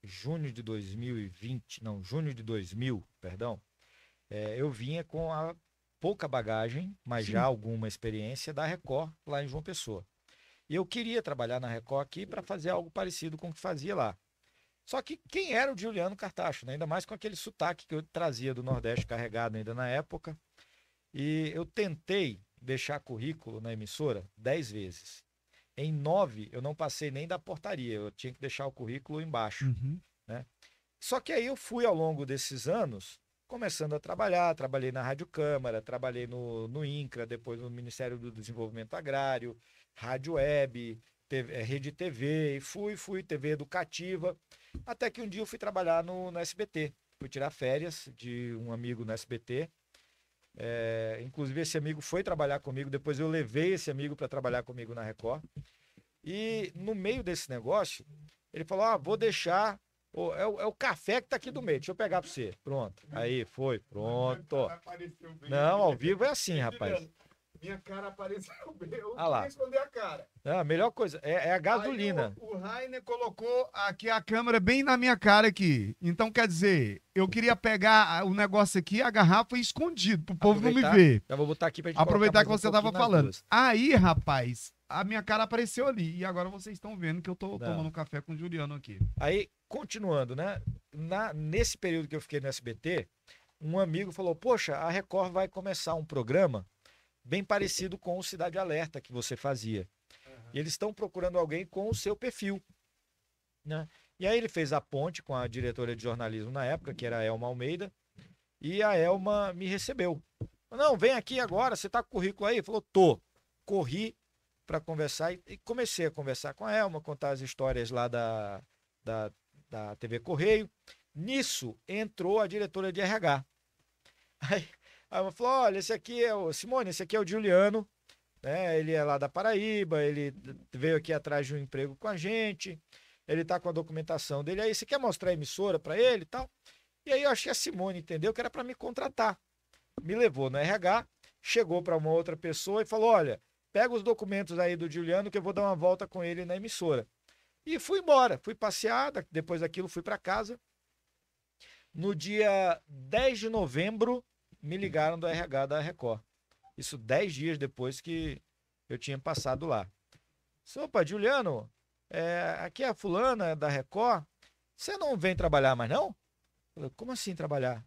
junho de 2000, perdão, eu vinha com a pouca bagagem, mas já alguma experiência da Record lá em João Pessoa. E eu queria trabalhar na Record aqui para fazer algo parecido com o que fazia lá. Só que quem era o Juliano Cartacho, né? Ainda mais com aquele sotaque que eu trazia do Nordeste carregado ainda na época. E eu tentei deixar currículo na emissora 10 vezes. Em 9, eu não passei nem da portaria, eu tinha que deixar o currículo embaixo. Né? Só que aí eu fui, ao longo desses anos, começando a trabalhar. Trabalhei na Rádio Câmara, trabalhei no INCRA, depois no Ministério do Desenvolvimento Agrário, Rádio Web, Rede TV, e fui TV educativa, até que um dia eu fui trabalhar no SBT. Fui tirar férias de um amigo no SBT. Inclusive esse amigo foi trabalhar comigo, depois eu levei esse amigo para trabalhar comigo na Record, e no meio desse negócio ele falou, vou deixar é o café que tá aqui do meio, deixa eu pegar para você, pronto, aí foi, pronto. Não, ao vivo é assim, rapaz. Minha cara apareceu bem, eu queria esconder a cara. A melhor coisa é a gasolina. Aí o Rainer colocou aqui a câmera bem na minha cara aqui. Então, quer dizer, eu queria pegar o negócio aqui, a garrafa, escondido, pro povo não me ver. Já vou botar aqui pra gente aproveitar que você tava falando. Aí, rapaz, a minha cara apareceu ali. E agora vocês estão vendo que eu tô tomando café com o Juliano aqui. Aí, continuando, né? Nesse período que eu fiquei no SBT, um amigo falou, poxa, a Record vai começar um programa bem parecido com o Cidade Alerta que você fazia. E eles estão procurando alguém com o seu perfil. Né? E aí ele fez a ponte com a diretora de jornalismo na época, que era a Elma Almeida, e a Elma me recebeu. Não, vem aqui agora, você tá com o currículo aí? Ele falou, tô. Corri para conversar e comecei a conversar com a Elma, contar as histórias lá da TV Correio. Nisso entrou a diretora de RH. Aí ela falou, olha, esse aqui Simone, esse aqui é o Juliano, né? Ele é lá da Paraíba, ele veio aqui atrás de um emprego com a gente, ele tá com a documentação dele aí, você quer mostrar a emissora para ele e tal? E aí eu achei a Simone entendeu que era para me contratar. Me levou no RH, chegou para uma outra pessoa e falou, olha, pega os documentos aí do Juliano que eu vou dar uma volta com ele na emissora. E fui embora, fui passear, depois daquilo fui para casa. No dia 10 de novembro, me ligaram do RH da Record. Isso 10 dias depois que eu tinha passado lá. Opa, Juliano, aqui é a fulana da Record. Você não vem trabalhar mais, não? Eu falei, como assim trabalhar?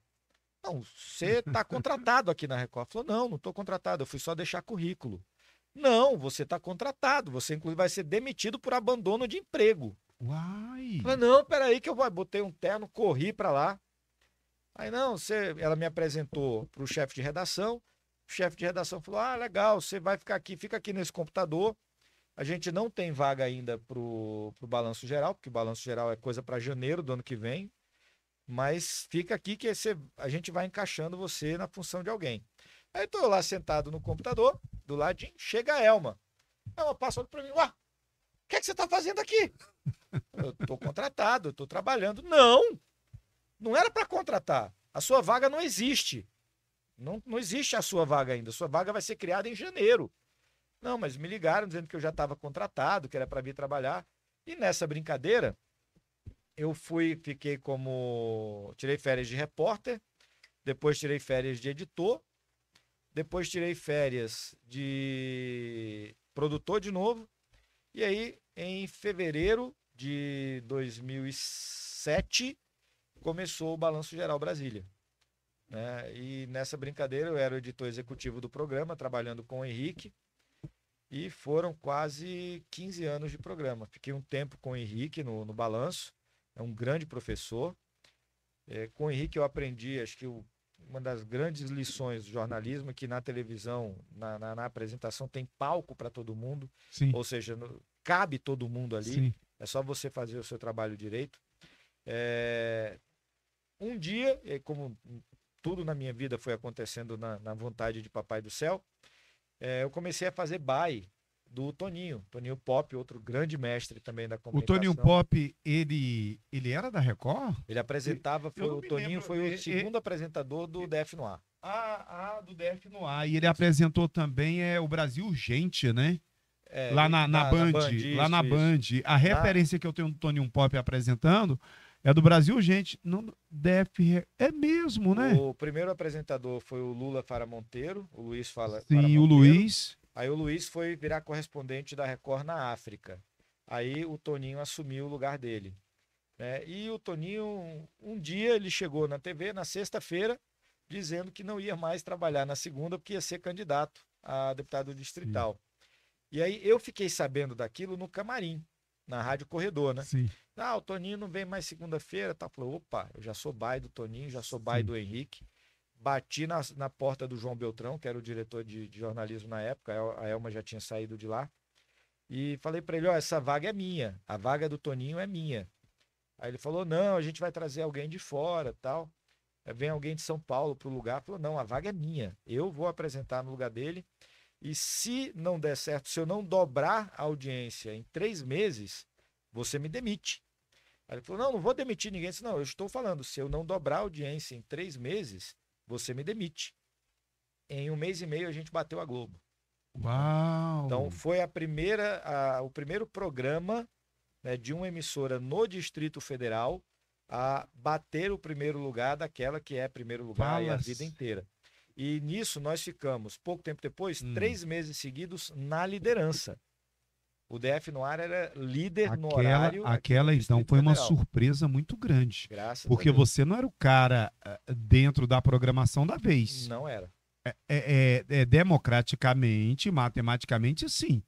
Não, você está contratado aqui na Record. Falou, não estou contratado, eu fui só deixar currículo. Não, você está contratado, você inclusive vai ser demitido por abandono de emprego. Uai! Falei, não, peraí que eu botei um terno, corri para lá. Aí não, ela me apresentou para o chefe de redação. O chefe de redação falou: ah, legal, você vai ficar aqui, fica aqui nesse computador. A gente não tem vaga ainda para o balanço geral, porque o balanço geral é coisa para janeiro do ano que vem. Mas fica aqui que a gente vai encaixando você na função de alguém. Aí estou lá sentado no computador, do ladinho, chega a Elma. Elma passa para mim: ué, o que é que você está fazendo aqui? Eu estou contratado, eu estou trabalhando. Não! Não era para contratar. A sua vaga não existe. Não existe a sua vaga ainda. A sua vaga vai ser criada em janeiro. Não, mas me ligaram dizendo que eu já estava contratado, que era para vir trabalhar. E nessa brincadeira, eu fiquei tirei férias de repórter, depois tirei férias de editor, depois tirei férias de produtor de novo. E aí, em fevereiro de 2007, começou o Balanço Geral Brasília. Né? E nessa brincadeira eu era o editor executivo do programa, trabalhando com o Henrique, e foram quase 15 anos de programa. Fiquei um tempo com o Henrique no Balanço, é um grande professor. Com o Henrique eu aprendi, acho que uma das grandes lições do jornalismo é que na televisão, na apresentação, tem palco para todo mundo. Sim. Ou seja, cabe todo mundo ali. Sim. É só você fazer o seu trabalho direito. Um dia, como tudo na minha vida foi acontecendo na vontade de Papai do Céu, eu comecei a fazer baile do Toninho Pop, outro grande mestre também da O comunicação. Toninho Pop, ele era da Record? Ele apresentava, o Toninho foi o segundo apresentador do DF no Ar. Do DF no Ar. E ele apresentou também o Brasil Urgente, né? Lá na Band. Lá na Band. A referência que eu tenho do Toninho Pop apresentando é do Brasil Urgente. No DF é mesmo, né? O primeiro apresentador foi o Lula Fara Monteiro, o Luiz Fara Sim, Monteiro. o Luiz. Aí o Luiz foi virar correspondente da Record na África. Aí o Toninho assumiu o lugar dele. E o Toninho, um dia ele chegou na TV, na sexta-feira, dizendo que não ia mais trabalhar na segunda, porque ia ser candidato a deputado distrital. Sim. E aí eu fiquei sabendo daquilo no camarim, na Rádio Corredor, né? Sim. O Toninho não vem mais segunda-feira, tá? Falei: opa, eu já sou baile do Toninho, já sou baile do Henrique. Bati na porta do João Beltrão, que era o diretor de jornalismo na época, a Elma já tinha saído de lá, e falei para ele: essa vaga é minha, a vaga do Toninho é minha. Aí ele falou: não, a gente vai trazer alguém de fora, tal. Vem alguém de São Paulo pro lugar. Falou: não, a vaga é minha, eu vou apresentar no lugar dele, e se não der certo, se eu não dobrar a audiência em 3 meses, você me demite. Aí ele falou: não vou demitir ninguém. Eu disse: não, eu estou falando, se eu não dobrar a audiência em 3 meses, você me demite. Em 1 mês e meio a gente bateu a Globo. Uau! Então foi o primeiro programa, né, de uma emissora no Distrito Federal a bater o primeiro lugar daquela que é primeiro lugar a vida inteira. E nisso nós ficamos, pouco tempo depois, 3 meses seguidos na liderança. O DF no Ar era líder no horário. Aquela então foi uma surpresa muito grande. Graças a porque Deus. Você não era o cara dentro da programação da vez. Não era. Democraticamente, matematicamente, sim.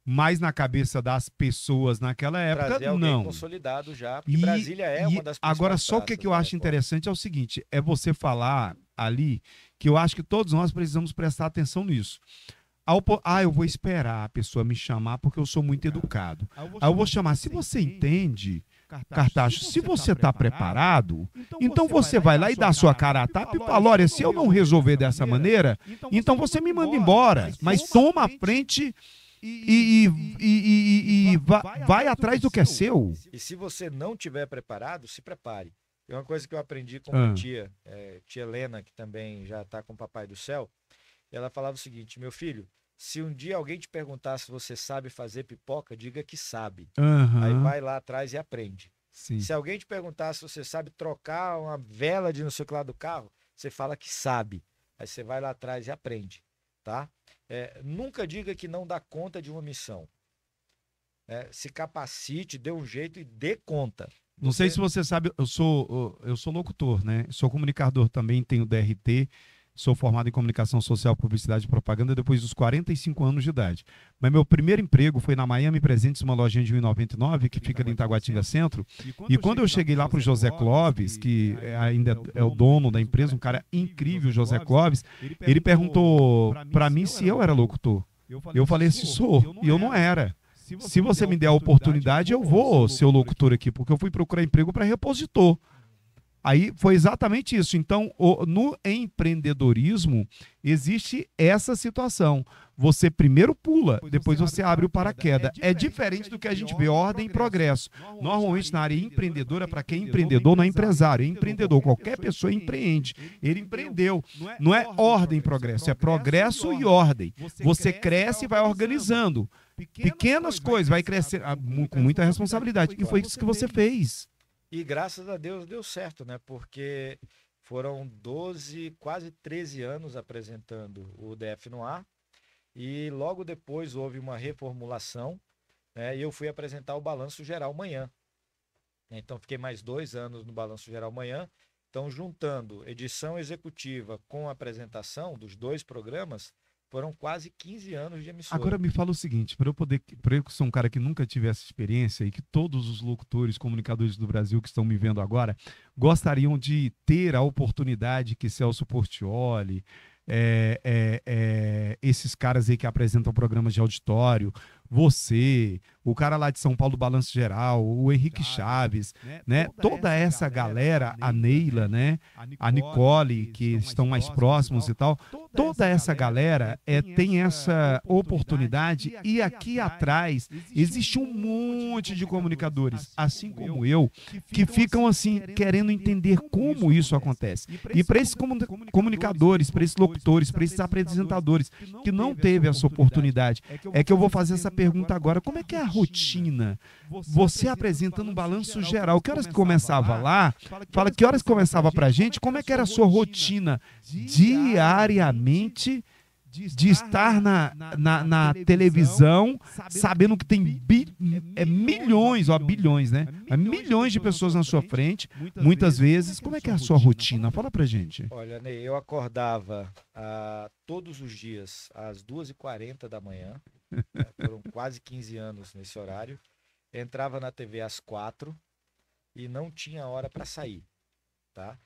Mas na cabeça das pessoas naquela época, trazer alguém não. consolidado já, porque Brasília é uma das principais. Agora, só o que eu acho interessante é o seguinte, é você falar ali, que eu acho que todos nós precisamos prestar atenção nisso. Eu vou esperar a pessoa me chamar porque eu sou muito educado. Aí eu vou chamar. Se você entende, Cartacho, se você está preparado, então você vai lá e dá a sua cara a tapa e fala: olha, se eu não resolver dessa maneira, então você me manda embora. Mas toma a frente e vai atrás do que é seu. E se você não estiver preparado, se prepare. É uma coisa que eu aprendi com a tia Helena, que também já está com o Papai do Céu. Ela falava o seguinte: meu filho, se um dia alguém te perguntar se você sabe fazer pipoca, diga que sabe. Aí vai lá atrás e aprende. Sim. Se alguém te perguntar se você sabe trocar uma vela de não sei o que lá do carro, você fala que sabe. Aí você vai lá atrás e aprende, tá? Nunca diga que não dá conta de uma missão. Se capacite, dê um jeito e dê conta. Não sei se você sabe, eu sou locutor, né? Sou comunicador também, tenho DRT. Sou formado em comunicação social, publicidade e propaganda depois dos 45 anos de idade. Mas meu primeiro emprego foi na Miami Presentes, uma lojinha de 1,99 que fica ali em Taguatinga Centro. E quando eu cheguei lá para o José Clóvis, que ainda é o dono da empresa, um cara incrível, José Clóvis, ele perguntou para mim se eu era locutor. Eu falei assim, sou, e eu não era. Se você me der a oportunidade, eu vou ser o locutor aqui, porque eu fui procurar emprego para repositor. Aí foi exatamente isso. Então, no empreendedorismo, existe essa situação. Você primeiro pula, depois você abre o paraquedas. É diferente do que a gente vê, ordem e progresso. Normalmente, na área empreendedora, para quem é empreendedor, não é empresário, é empreendedor. Qualquer pessoa empreende. Ele empreendeu. Não é ordem e progresso, é progresso e ordem. Você cresce e vai organizando. Pequenas coisas, vai crescer com muita responsabilidade. E foi isso que você fez. E graças a Deus deu certo, né? Porque foram 12, quase 13 anos apresentando o DF no ar. E logo depois houve uma reformulação, né? E eu fui apresentar o Balanço Geral Manhã. Então fiquei mais 2 anos no Balanço Geral Manhã. Então, juntando edição executiva com apresentação dos 2 programas, foram quase 15 anos de emissora. Agora me fala o seguinte, para eu que sou um cara que nunca tive essa experiência e que todos os locutores, comunicadores do Brasil que estão me vendo agora, gostariam de ter a oportunidade que Celso Portiolli, esses caras aí que apresentam programas de auditório, você, o cara lá de São Paulo do Balanço Geral, o Henrique Chaves, né? Toda essa galera, a Neila, né? A Nicole, que estão mais próximos e tal, toda essa galera tem essa oportunidade e aqui atrás existe um monte de comunicadores, assim como eu, que ficam assim querendo entender como isso acontece. E para esses comunicadores, para esses locutores, para esses apresentadores que não teve essa oportunidade, é que eu vou fazer essa pergunta agora. Como é que é a rotina? Você apresentando um balanço geral, que horas que começava lá? Fala que horas que começava pra gente? Como é que era a sua rotina diariamente de estar na televisão, sabendo que tem milhões, bilhões, né? Milhões de pessoas na sua frente, muitas vezes. Como é que é a sua rotina? Fala pra gente. Olha, Ney, eu acordava todos os dias às 2h40 da manhã, né? Foram quase 15 anos nesse horário. Entrava na TV às 4h e não tinha hora para sair, tá?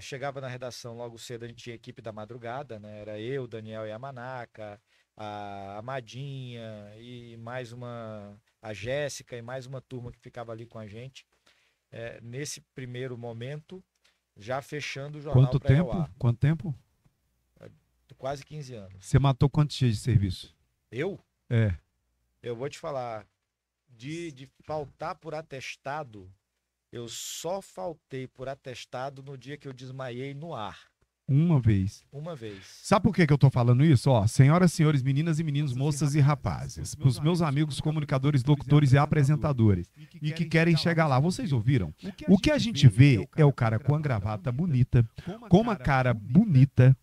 Chegava na redação logo cedo, a gente tinha equipe da madrugada, né? Era eu, Daniel Yamanaka, a Amadinha e mais a Jéssica e mais uma turma que ficava ali com a gente. Nesse primeiro momento, já fechando o jornal para ir ao ar. Quanto tempo? Quase 15 anos. Você matou quantos dias de serviço? Eu? É. Eu vou te falar, de faltar por atestado, eu só faltei por atestado no dia que eu desmaiei no ar. Uma vez. Uma vez. Sabe por que eu tô falando isso? Ó, senhoras, senhores, meninas e meninos, moças e rapazes, para os meus amigos comunicadores, locutores e apresentadores, e que querem chegar lá, vocês ouviram? O que a gente vê é o cara com a gravata bonita, com uma cara bonita,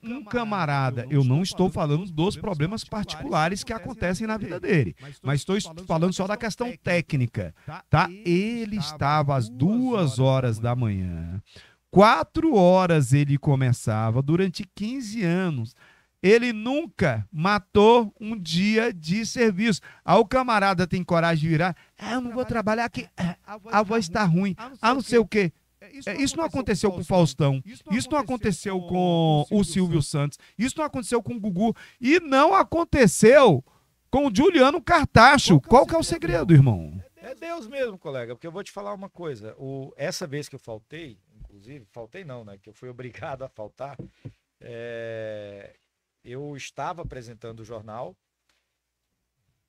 um camarada, eu não estou falando dos problemas particulares que acontecem na vida dele, mas estou falando só da questão técnica, tá? Ele estava às 2h da manhã, 4h ele começava, durante 15 anos, ele nunca matou um dia de serviço. Aí o camarada tem coragem de virar, eu não vou trabalhar aqui, a voz está ruim, não sei o quê. Isso não aconteceu com o Faustão, isso não aconteceu com o Silvio Santos, isso não aconteceu com o Gugu e não aconteceu com o Juliano Cartacho. Qual que é o segredo, irmão? É Deus mesmo, colega, porque eu vou te falar uma coisa. Essa vez que eu faltei, inclusive, faltei não, né? Que eu fui obrigado a faltar. Eu estava apresentando o jornal,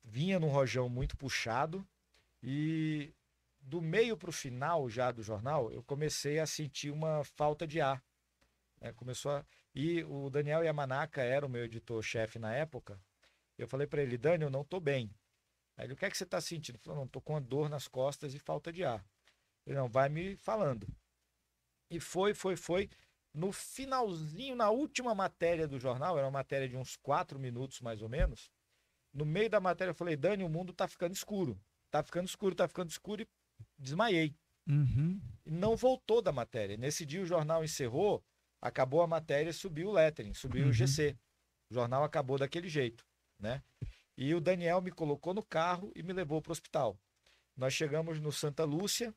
vinha num rojão muito puxado e do meio para o final já do jornal, eu comecei a sentir uma falta de ar. E o Daniel Yamanaka era o meu editor-chefe na época. Eu falei para ele, Dani, eu não estou bem. Aí ele, o que é que você está sentindo? Ele falou, não, estou com uma dor nas costas e falta de ar. Ele, não, vai me falando. E foi. No finalzinho, na última matéria do jornal, era uma matéria de uns 4 minutos mais ou menos. No meio da matéria eu falei, Dani, o mundo está ficando escuro. Está ficando escuro e desmaiei. Uhum. E não voltou da matéria. Nesse dia o jornal encerrou acabou a matéria, subiu o lettering, subiu o GC. O jornal acabou daquele jeito, né? E o Daniel me colocou no carro e me levou para o hospital. Nós chegamos no Santa Lúcia,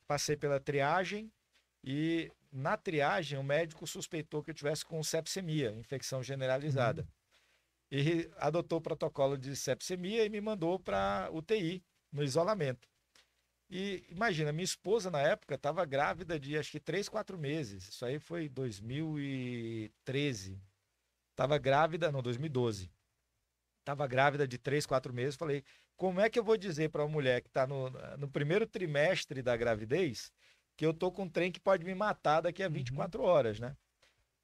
passei pela triagem e na triagem o médico suspeitou que eu tivesse com sepsemia, infecção generalizada. E adotou o protocolo de sepsemia e me mandou para UTI, no isolamento. E imagina, minha esposa na época estava grávida de acho que 3, 4 meses. Isso aí foi 2013. Estava grávida, não, 2012. Estava grávida de 3, 4 meses. Falei, como é que eu vou dizer para uma mulher que está no primeiro trimestre da gravidez que eu tô com um trem que pode me matar daqui a 24 horas, né?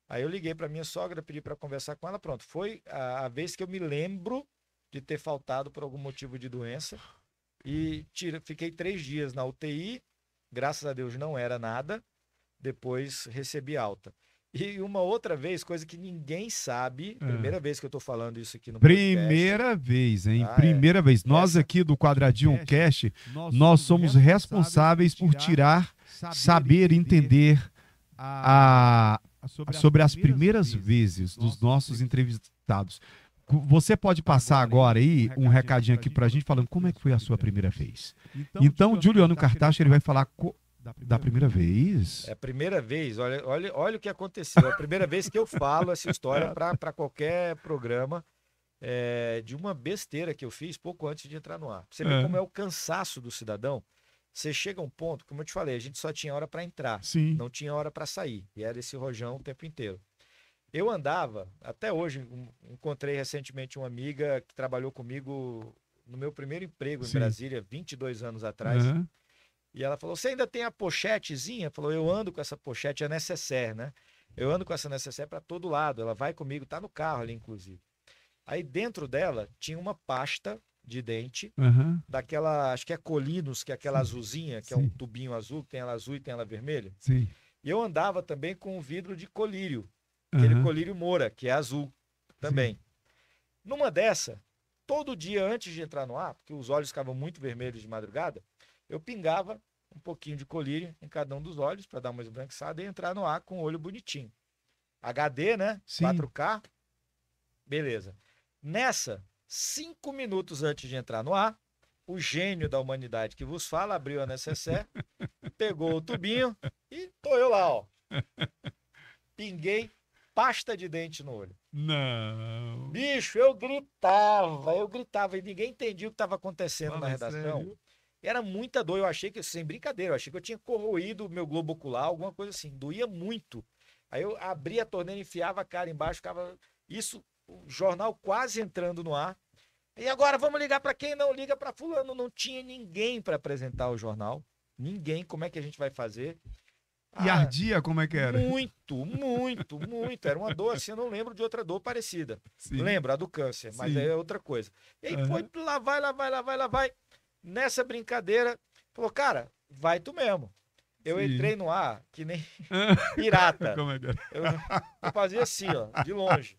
Aí eu liguei para minha sogra, pedi para conversar com ela, pronto. Foi a vez que eu me lembro de ter faltado por algum motivo de doença. E fiquei 3 dias na UTI, graças a Deus não era nada, depois recebi alta. E uma outra vez, coisa que ninguém sabe, primeira vez que eu estou falando isso aqui no podcast. Primeira vez, hein? Primeira vez. Nós aqui do Quadradinho Cast, nós somos responsáveis por tirar, saber, entender sobre as primeiras vezes dos nossos entrevistados. Você pode passar agora aí um recadinho aqui pra gente falando como é que foi a sua primeira vez. Então, Juliano Cartacho, ele vai falar da primeira vez. É a primeira vez, olha o que aconteceu. É a primeira vez que eu falo essa história para qualquer programa de uma besteira que eu fiz pouco antes de entrar no ar. Pra você ver como é o cansaço do cidadão. Você chega a um ponto, como eu te falei, a gente só tinha hora para entrar, não tinha hora para sair. E era esse rojão o tempo inteiro. Eu andava, até hoje, encontrei recentemente uma amiga que trabalhou comigo no meu primeiro emprego em Brasília, 22 anos atrás. E ela falou, você ainda tem a pochetezinha? Falou, eu ando com essa pochete, a necessaire, né? Eu ando com essa necessaire para todo lado, ela vai comigo, tá no carro ali, inclusive. Aí dentro dela tinha uma pasta de dente, daquela, acho que é Colinos, que é aquela azulzinha, que é um tubinho azul, tem ela azul e tem ela vermelha. E eu andava também com um vidro de colírio. Aquele colírio Moura, que é azul também. Numa dessa, todo dia antes de entrar no ar, porque os olhos ficavam muito vermelhos de madrugada, eu pingava um pouquinho de colírio em cada um dos olhos para dar uma esbranquiçada e entrar no ar com o olho bonitinho. HD, né? 4K. Beleza. Nessa, 5 minutos antes de entrar no ar, o gênio da humanidade que vos fala abriu a necessaire, pegou o tubinho e tô eu lá, ó. Pinguei pasta de dente no olho. Não. Bicho, eu gritava e ninguém entendia o que estava acontecendo na redação. Sério? Era muita dor, eu achei que, sem brincadeira, eu achei que eu tinha corroído o meu globo ocular, alguma coisa assim, doía muito. Aí eu abria a torneira, enfiava a cara embaixo, ficava isso, o jornal quase entrando no ar. E agora vamos ligar para quem? Não liga para fulano, não tinha ninguém para apresentar o jornal. Ninguém, como é que a gente vai fazer? E ardia, como é que era? Muito. Era uma dor assim, eu não lembro de outra dor parecida. Lembro, a do câncer, mas aí é outra coisa. E aí foi, lá vai. Nessa brincadeira, falou, cara, vai tu mesmo. Eu entrei no ar que nem pirata. Como é que era? Eu fazia assim, ó, de longe.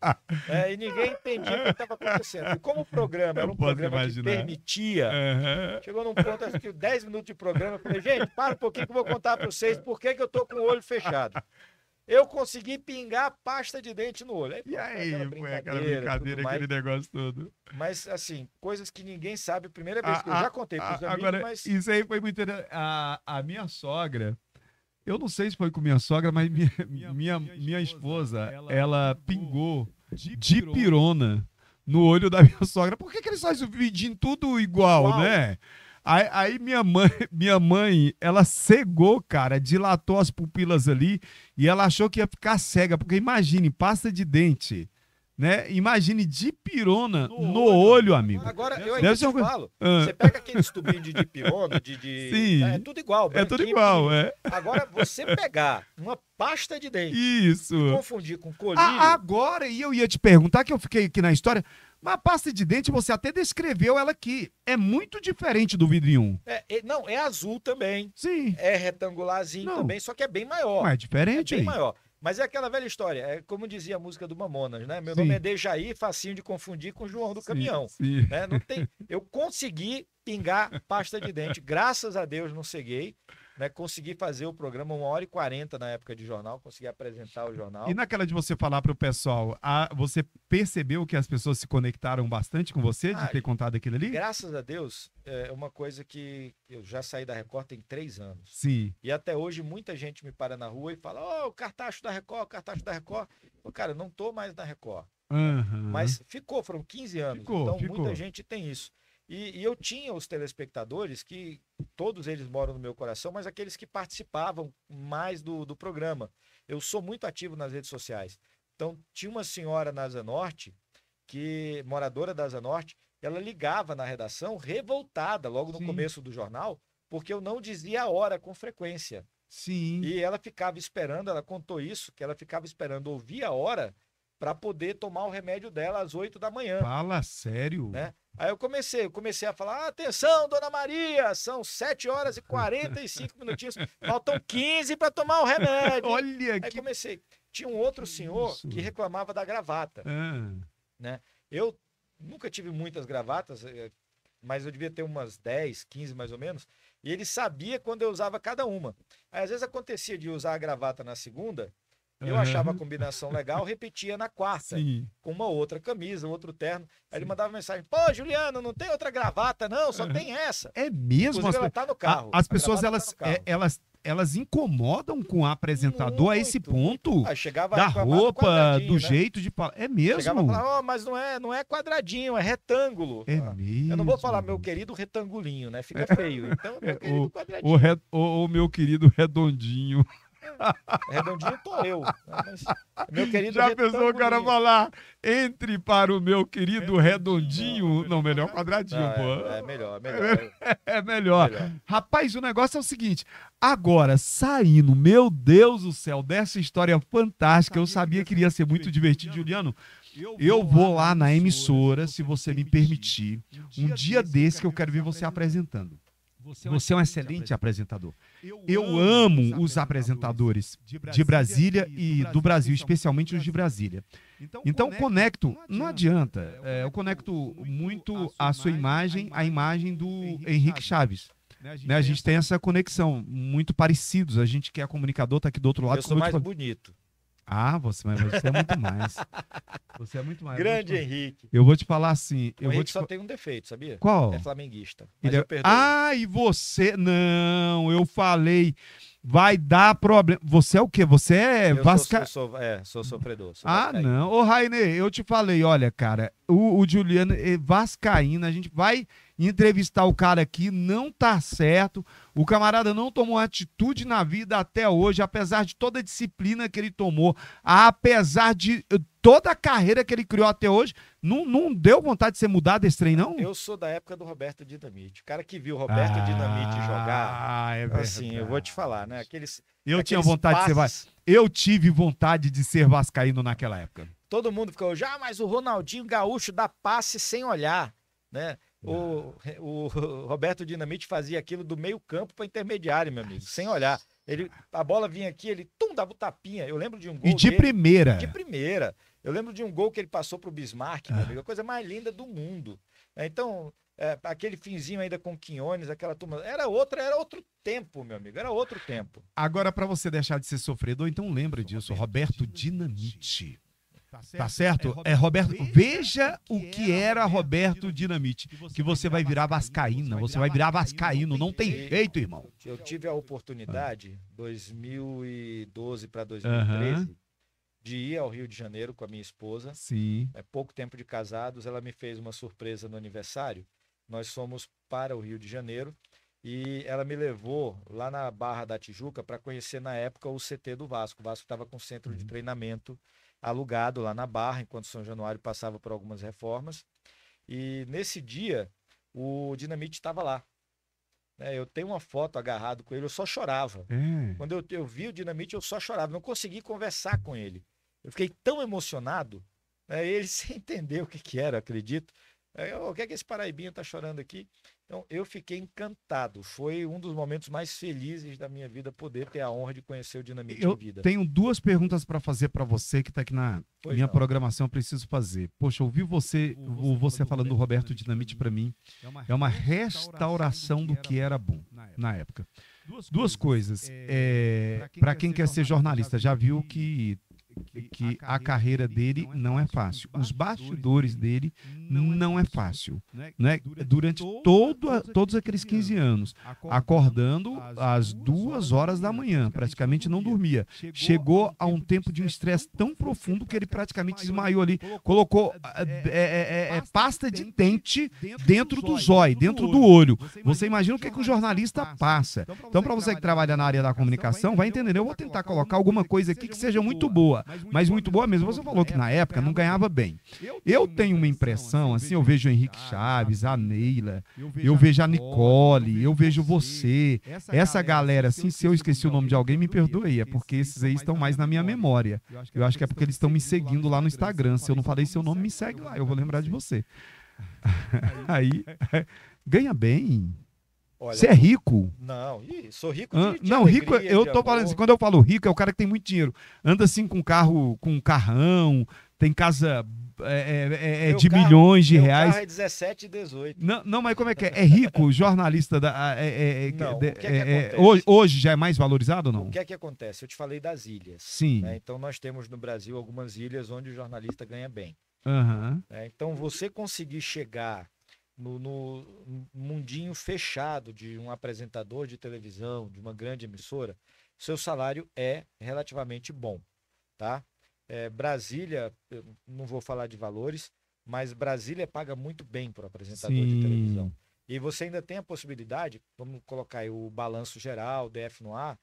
E ninguém entendia o que estava acontecendo. E como o programa era um programa que permitia, chegou num ponto, acho que 10 minutos de programa, eu falei, gente, para um pouquinho que eu vou contar para vocês por que eu tô com o olho fechado. Eu consegui pingar pasta de dente no olho. E aí, foi aquela brincadeira, aquele negócio todo. Mas, assim, coisas que ninguém sabe. Primeira vez que eu já contei para os amigos, agora, mas... Isso aí foi muito interessante. A minha sogra, eu não sei se foi com minha sogra, mas minha esposa, ela pingou dipirona no olho da minha sogra. Por que eles fazem dividindo tudo igual, né? Aí minha mãe, ela cegou, cara, dilatou as pupilas ali e ela achou que ia ficar cega, porque imagine, pasta de dente, né? Imagine dipirona no olho, amigo. Agora, eu ainda te falo, você pega aqueles tubinhos de dipirona, Sim, é tudo igual. É tudo igual, Agora, você pegar uma pasta de dente e confundir com colírio... Agora, e eu ia te perguntar, que eu fiquei aqui na história... Mas a pasta de dente, você até descreveu ela aqui. É muito diferente do vidrinho. Não, é azul também. Sim. É retangularzinho também, só que é bem maior. Mas é diferente. É bem maior. Mas é aquela velha história. É como dizia a música do Mamonas, né? Meu nome é Dejaí, facinho de confundir com o João do Caminhão. Né? Não tem... Eu consegui pingar pasta de dente. Graças a Deus não ceguei. né? Consegui fazer o programa 1h40 na época de jornal, consegui apresentar o jornal. E naquela de você falar para o pessoal, você percebeu que as pessoas se conectaram bastante com você de ter contado aquilo ali? Graças a Deus, é uma coisa que eu já saí da Record tem 3 anos. Sim. E até hoje muita gente me para na rua e fala, ô, o Cartacho da Record, o Cartacho da Record. Eu, cara, eu não tô mais na Record. Mas foram 15 anos. Então muita gente tem isso. E eu tinha os telespectadores que todos eles moram no meu coração, mas aqueles que participavam mais do programa. Eu sou muito ativo nas redes sociais. Então tinha uma senhora na Asa Norte, moradora da Asa Norte, ela ligava na redação revoltada logo no começo do jornal, porque eu não dizia a hora com frequência. Sim. E ela ficava esperando, ela contou isso, que ela ficava esperando ouvir a hora para poder tomar o remédio dela às 8 da manhã. Fala sério? Né? Aí eu comecei a falar, atenção, Dona Maria, são 7h45 minutinhos, faltam 15 para tomar o remédio. Olha Aí comecei. Tinha um outro senhor que reclamava da gravata. Né? Eu nunca tive muitas gravatas, mas eu devia ter umas 10, 15 mais ou menos, e ele sabia quando eu usava cada uma. Aí às vezes acontecia de usar a gravata na segunda, eu achava a combinação legal, repetia na quarta, com uma outra camisa, outro terno. Aí ele mandava mensagem, pô, Juliano, não tem outra gravata não, só tem essa. É mesmo? Inclusive, ela tá no carro. As pessoas, elas incomodam com o apresentador a esse ponto da roupa, do jeito de falar. É mesmo? Chegava a falar, oh, mas não é quadradinho, é retângulo. É mesmo? Eu não vou falar meu querido retangulinho, né? Fica feio. Então, meu querido quadradinho. O meu querido redondinho. Redondinho tô eu. Mas meu querido já pensou o cara falar entre para o meu querido redondinho? Não, melhor quadradinho, pô. É melhor. É melhor. Rapaz, o negócio é o seguinte. Agora, saindo, meu Deus do céu, dessa história fantástica, eu sabia que iria ser muito divertido, Juliano. Eu vou lá na emissora, se você me permitir, um dia desse que eu quero ver você apresentando. Você é um excelente apresentador. Eu amo os apresentadores de Brasília e do Brasil, especialmente os de Brasília. Então, conecto, não adianta, eu conecto muito a sua imagem, a imagem do Henrique Chaves. Né? A gente tem essa conexão, muito parecidos. A gente que é comunicador, tá aqui do outro lado. Eu sou mais bonito. Ah, você é muito mais. Você é muito mais. Grande Henrique. Eu vou te falar assim. O Henrique só tem um defeito, sabia? Qual? É flamenguista. Mas eu perdoo. Ah, e você? Não, eu falei. Vai dar problema. Você é o quê? Você é sou sofredor. Não. Ô, Rainer, eu te falei, olha, cara, o Juliano é vascaíno, a gente vai entrevistar o cara aqui, não tá certo. O camarada não tomou atitude na vida até hoje, apesar de toda a disciplina que ele tomou, apesar de toda a carreira que ele criou até hoje, não deu vontade de ser mudado esse trem, não? Eu sou da época do Roberto Dinamite. O cara que viu o Roberto Dinamite jogar, assim, eu vou te falar, né? Tinha vontade de ser Eu tive vontade de ser vascaíno naquela época. Todo mundo ficou, mas o Ronaldinho Gaúcho dá passe sem olhar, né? O Roberto Dinamite fazia aquilo do meio campo para intermediário, meu amigo, sem olhar. A bola vinha aqui, ele dava o tapinha. Eu lembro de um gol E de primeira. De primeira. Eu lembro de um gol que ele passou pro Bismarck, meu amigo, a coisa mais linda do mundo. Então, aquele finzinho ainda com Quinones, aquela turma, era outro tempo, meu amigo, era outro tempo. Agora, para você deixar de ser sofredor, então lembra disso, Roberto Dinamite. Tá certo? Roberto. Veja o que era Roberto Dinamite. Que você vai virar vascaína, você vai virar vascaíno, não tem jeito, irmão. Eu tive a oportunidade, 2012 para 2013, de ir ao Rio de Janeiro com a minha esposa. Sim. Pouco tempo de casados, ela me fez uma surpresa no aniversário. Nós fomos para o Rio de Janeiro e ela me levou lá na Barra da Tijuca para conhecer na época o CT do Vasco. O Vasco estava com um centro de treinamento alugado lá na Barra, enquanto São Januário passava por algumas reformas. E nesse dia, o Dinamite estava lá. Eu tenho uma foto agarrado com ele, eu só chorava. Quando eu vi o Dinamite, eu só chorava, não consegui conversar com ele. Eu fiquei tão emocionado, ele sem entender o que era, acredito. O que é que esse paraibinho tá chorando aqui? Então, eu fiquei encantado. Foi um dos momentos mais felizes da minha vida poder ter a honra de conhecer o Dinamite Eu em vida. tenho duas perguntas para fazer para você que está aqui na Pois minha não. programação, eu preciso fazer. Poxa, ouvir você falando do Roberto Dinamite para mim é uma restauração do que era bom na época. Duas coisas. Para quem quer ser jornalista, já viu que a carreira dele não é fácil. Os bastidores dele não é fácil. Né? Durante todos aqueles 15 anos, acordando às 2 horas da manhã, praticamente não dormia. Chegou a um tempo de um estresse tão profundo que ele praticamente desmaiou ali. Colocou pasta de dente dentro do zóio, dentro do olho. Você imagina o que um jornalista passa. Então, para você que trabalha na área da comunicação, vai entender. Eu vou tentar colocar alguma coisa aqui que seja muito boa, mas muito boa mesmo. Você falou que na época não ganhava bem. Eu tenho uma impressão, assim, eu vejo o Henrique Chaves, a Neila, eu vejo a Nicole, eu vejo você, essa galera, assim, se eu esqueci o nome de alguém, me perdoe aí, é porque esses aí estão mais na minha memória. Eu acho que é porque eles estão me seguindo lá no Instagram. Se eu não falei seu nome, me segue lá, eu vou lembrar de você. Aí, ganha bem. Olha, Você é rico? Não, sou rico de não, alegria, rico, eu de tô falando amor. assim, quando eu falo rico, é o cara que tem muito dinheiro. Anda assim com carro, com carrão, tem casa Meu de carro- milhões de meu reais. carro é 17 e 18. Não, mas como é que é? É rico, jornalista Não, o que é que acontece? hoje já é mais valorizado ou não? O que é que acontece? Eu te falei das ilhas. Sim. Né? Então, nós temos no Brasil algumas ilhas onde o jornalista ganha bem. Aham. Né? Então, você conseguir chegar no mundinho fechado de um apresentador de televisão, de uma grande emissora, seu salário é relativamente bom, tá? Brasília, eu não vou falar de valores, mas Brasília paga muito bem para o apresentador de Sim. televisão. E você ainda tem a possibilidade, vamos colocar aí o Balanço Geral, DF no ar,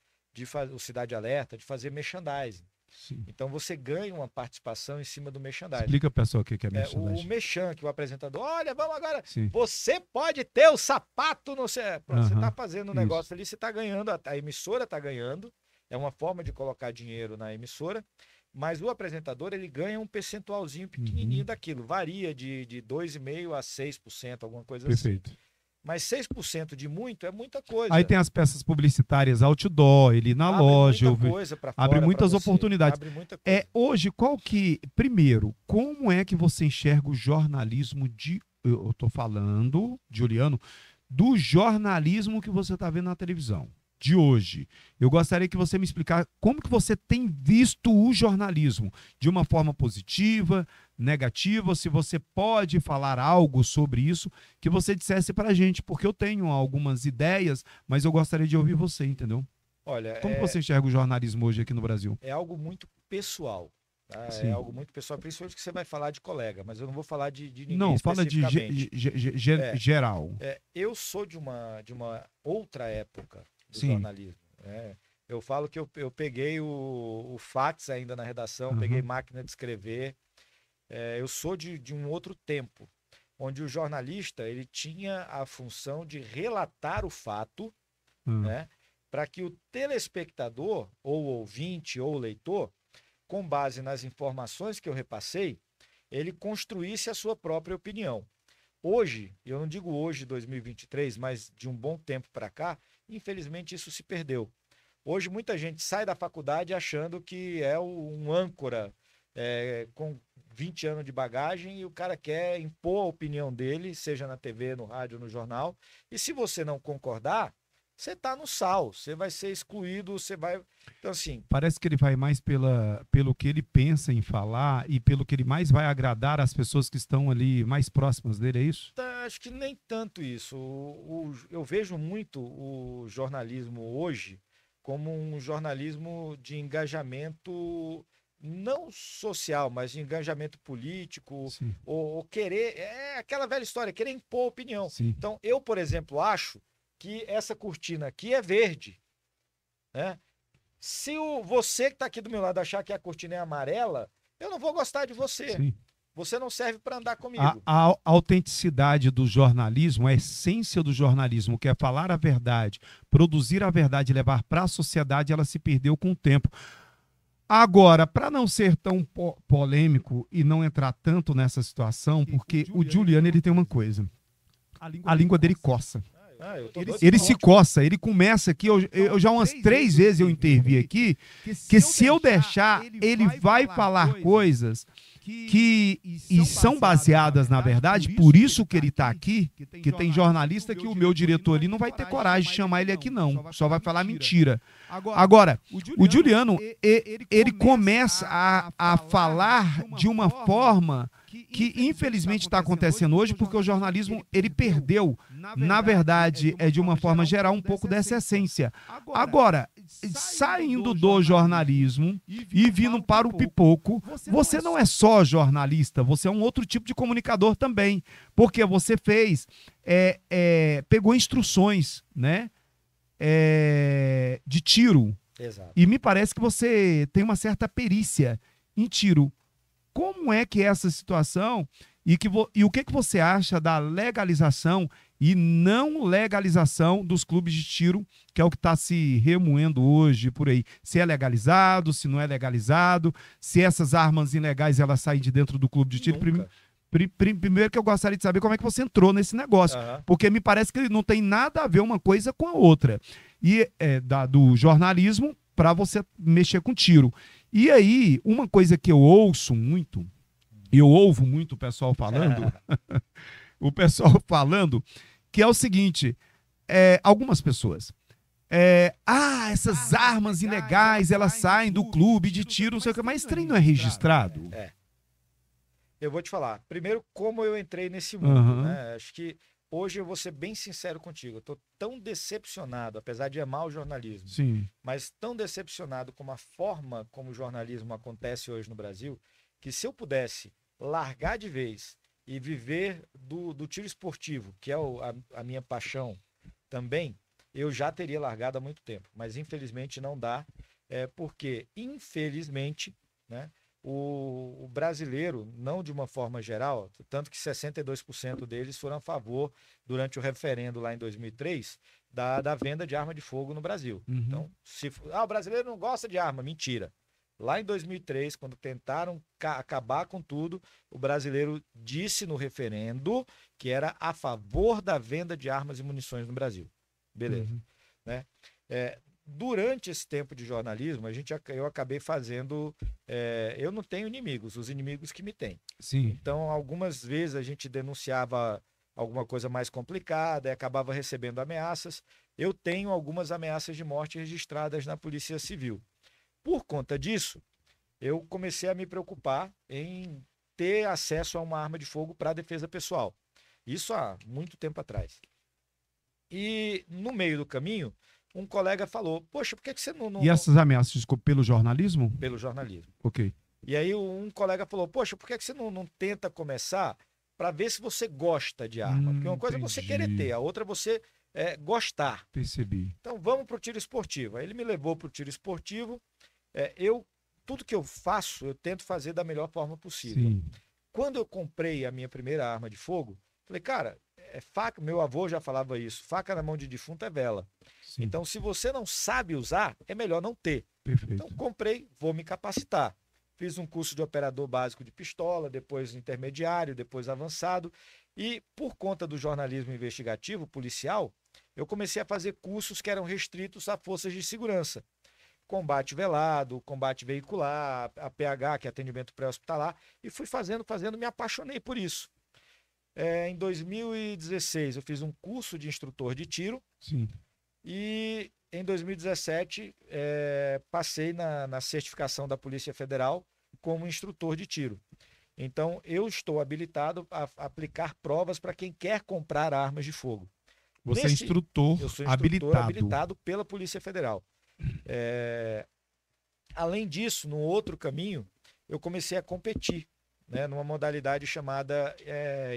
o Cidade Alerta, de fazer merchandising. Sim. Então você ganha uma participação em cima do merchandising. Explica pra pessoa o que é O merchandising. merchan, que o apresentador, olha, vamos agora, Sim. você pode ter o sapato no seu... Pronto, você Aham, está fazendo um isso. negócio ali, você está ganhando, a emissora está ganhando, é uma forma de colocar dinheiro na emissora, mas o apresentador, ele ganha um percentualzinho pequenininho Uhum. daquilo, varia de 2,5% a 6%, alguma coisa Perfeito. assim. Mas 6% de muito é muita coisa. Aí tem as peças publicitárias outdoor, ele na Abre loja, muita eu coisa pra abre fora muitas pra você, oportunidades. abre muita coisa. Hoje, primeiro, como é que você enxerga o jornalismo eu tô falando, Juliano, do jornalismo que você está vendo na televisão, de hoje. Eu gostaria que você me explicasse como que você tem visto o jornalismo, de uma forma positiva, negativa, se você pode falar algo sobre isso, que você dissesse pra gente, porque eu tenho algumas ideias, mas eu gostaria de ouvir você, entendeu? Olha, Como você enxerga o jornalismo hoje aqui no Brasil? é algo muito pessoal. Tá? Sim. É algo muito pessoal, principalmente que você vai falar de colega, mas eu não vou falar de ninguém Não, fala de especificamente. geral. Eu sou de uma outra época do Sim. jornalismo. Né? Eu falo que eu peguei o fax ainda na redação, Uhum. peguei máquina de escrever. Eu sou de um outro tempo, onde o jornalista ele tinha a função de relatar o fato, né? Para que o telespectador, ou ouvinte, ou leitor, com base nas informações que eu repassei, ele construísse a sua própria opinião. Hoje, eu não digo hoje, 2023, mas de um bom tempo para cá, infelizmente isso se perdeu. Hoje muita gente sai da faculdade achando que é um âncora com 20 anos de bagagem e o cara quer impor a opinião dele, seja na TV, no rádio, no jornal. E se você não concordar, você está no sal, você vai ser excluído, você vai... Então, assim... Parece que ele vai mais pelo que ele pensa em falar e pelo que ele mais vai agradar as pessoas que estão ali mais próximas dele, é isso? Acho que nem tanto isso. Eu vejo muito o jornalismo hoje como um jornalismo de engajamento não social, mas de engajamento político, ou querer... É aquela velha história, querer impor opinião. Sim. Então, eu, por exemplo, acho que essa cortina aqui é verde, né? Se você que está aqui do meu lado achar que a cortina é amarela, eu não vou gostar de você. Sim. Você não serve para andar comigo. A autenticidade do jornalismo, a essência do jornalismo, que é falar a verdade, produzir a verdade e levar para a sociedade, ela se perdeu com o tempo. Agora, para não ser tão polêmico e não entrar tanto nessa situação, porque o Juliano ele tem uma coisa. a língua dele coça. Eu tô Ele, doido ele pra se falar. coça, ele começa aqui, eu já umas 3 vezes eu intervi aqui, que se eu deixar, ele vai falar coisas que e são baseadas na verdade, por isso que ele está aqui, que tem jornalista que o meu diretor ali não vai ter coragem de chamar ele aqui não, só vai falar mentira. Agora, o Juliano, ele começa a falar de uma forma que infelizmente está acontecendo hoje, porque o jornalismo ele perdeu, na verdade, de uma forma geral, um pouco dessa essência. Agora, saindo do jornalismo e vindo para o pipoco, você não é só jornalista, você é um outro tipo de comunicador também, porque você pegou instruções, né, de tiro. Exato. E me parece que você tem uma certa perícia em tiro. Como é que é essa situação e o que você acha da legalização e não legalização dos clubes de tiro, que é o que está se remoendo hoje por aí? Se é legalizado, se não é legalizado, se essas armas ilegais elas saem de dentro do clube de tiro. Primeiro que eu gostaria de saber como é que você entrou nesse negócio, porque me parece que não tem nada a ver uma coisa com a outra. E do jornalismo para você mexer com tiro. E aí, uma coisa que eu ouço muito, eu ouvo muito o pessoal falando, o pessoal falando, que é o seguinte, algumas pessoas, essas armas ilegais, elas saem do clube de tiro, não sei o que, mas esse trem não é registrado? Eu vou te falar. Primeiro, como eu entrei nesse mundo, né? Acho que hoje eu vou ser bem sincero contigo. Eu estou tão decepcionado, apesar de amar o jornalismo, Sim. mas tão decepcionado com a forma como o jornalismo acontece hoje no Brasil, que se eu pudesse largar de vez e viver do tiro esportivo, que é a minha paixão também, eu já teria largado há muito tempo. Mas infelizmente não dá, porque infelizmente, né, o brasileiro, não de uma forma geral, tanto que 62% deles foram a favor, durante o referendo lá em 2003, da venda de arma de fogo no Brasil. Então, o brasileiro não gosta de arma, mentira. Lá em 2003, quando tentaram acabar com tudo, o brasileiro disse no referendo que era a favor da venda de armas e munições no Brasil. Beleza. Né? Durante esse tempo de jornalismo, eu acabei fazendo... eu não tenho inimigos, os inimigos que me têm. Sim. Então, algumas vezes a gente denunciava alguma coisa mais complicada e acabava recebendo ameaças. Eu tenho algumas ameaças de morte registradas na Polícia Civil. Por conta disso, eu comecei a me preocupar em ter acesso a uma arma de fogo para defesa pessoal. Isso há muito tempo atrás. E no meio do caminho, um colega falou, poxa, por que você não... E essas ameaças pelo jornalismo? Pelo jornalismo. Ok. E aí um colega falou, poxa, por que você não tenta começar para ver se você gosta de arma? Porque uma coisa é você querer ter, a outra é você gostar. Percebi. Então vamos para o tiro esportivo. Aí ele me levou para o tiro esportivo. Tudo que eu faço, eu tento fazer da melhor forma possível. Sim. Quando eu comprei a minha primeira arma de fogo, falei, cara, faca, meu avô já falava isso, faca na mão de defunto é vela. Sim. Então, se você não sabe usar, é melhor não ter. Perfeito. Então, comprei, vou me capacitar. Fiz um curso de operador básico de pistola, depois intermediário, depois avançado. E por conta do jornalismo investigativo, policial, eu comecei a fazer cursos que eram restritos a forças de segurança. Combate velado, combate veicular, a PH, que é atendimento pré-hospitalar, e fui fazendo, me apaixonei por isso. Em 2016, eu fiz um curso de instrutor de tiro. Sim. E em 2017, passei na certificação da Polícia Federal como instrutor de tiro. Então, eu estou habilitado a aplicar provas para quem quer comprar armas de fogo. Você é instrutor, eu sou instrutor habilitado pela Polícia Federal. Além disso, no outro caminho, eu comecei a competir, né, numa modalidade chamada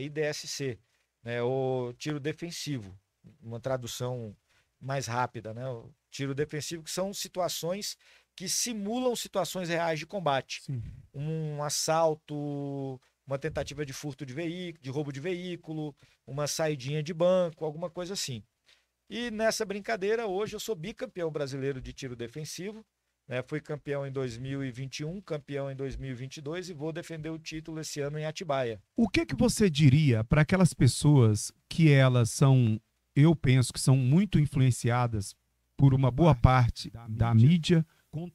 IDSC, né, o tiro defensivo, uma tradução mais rápida, né? O tiro defensivo, que são situações que simulam situações reais de combate. Sim. Um assalto, uma tentativa de furto de veículo, de roubo de veículo, uma saidinha de banco, alguma coisa assim. E nessa brincadeira, hoje eu sou bicampeão brasileiro de tiro defensivo, né? Fui campeão em 2021, campeão em 2022 e vou defender o título esse ano em Atibaia. O que que você diria para aquelas pessoas que elas são, eu penso que são muito influenciadas por uma boa parte da mídia,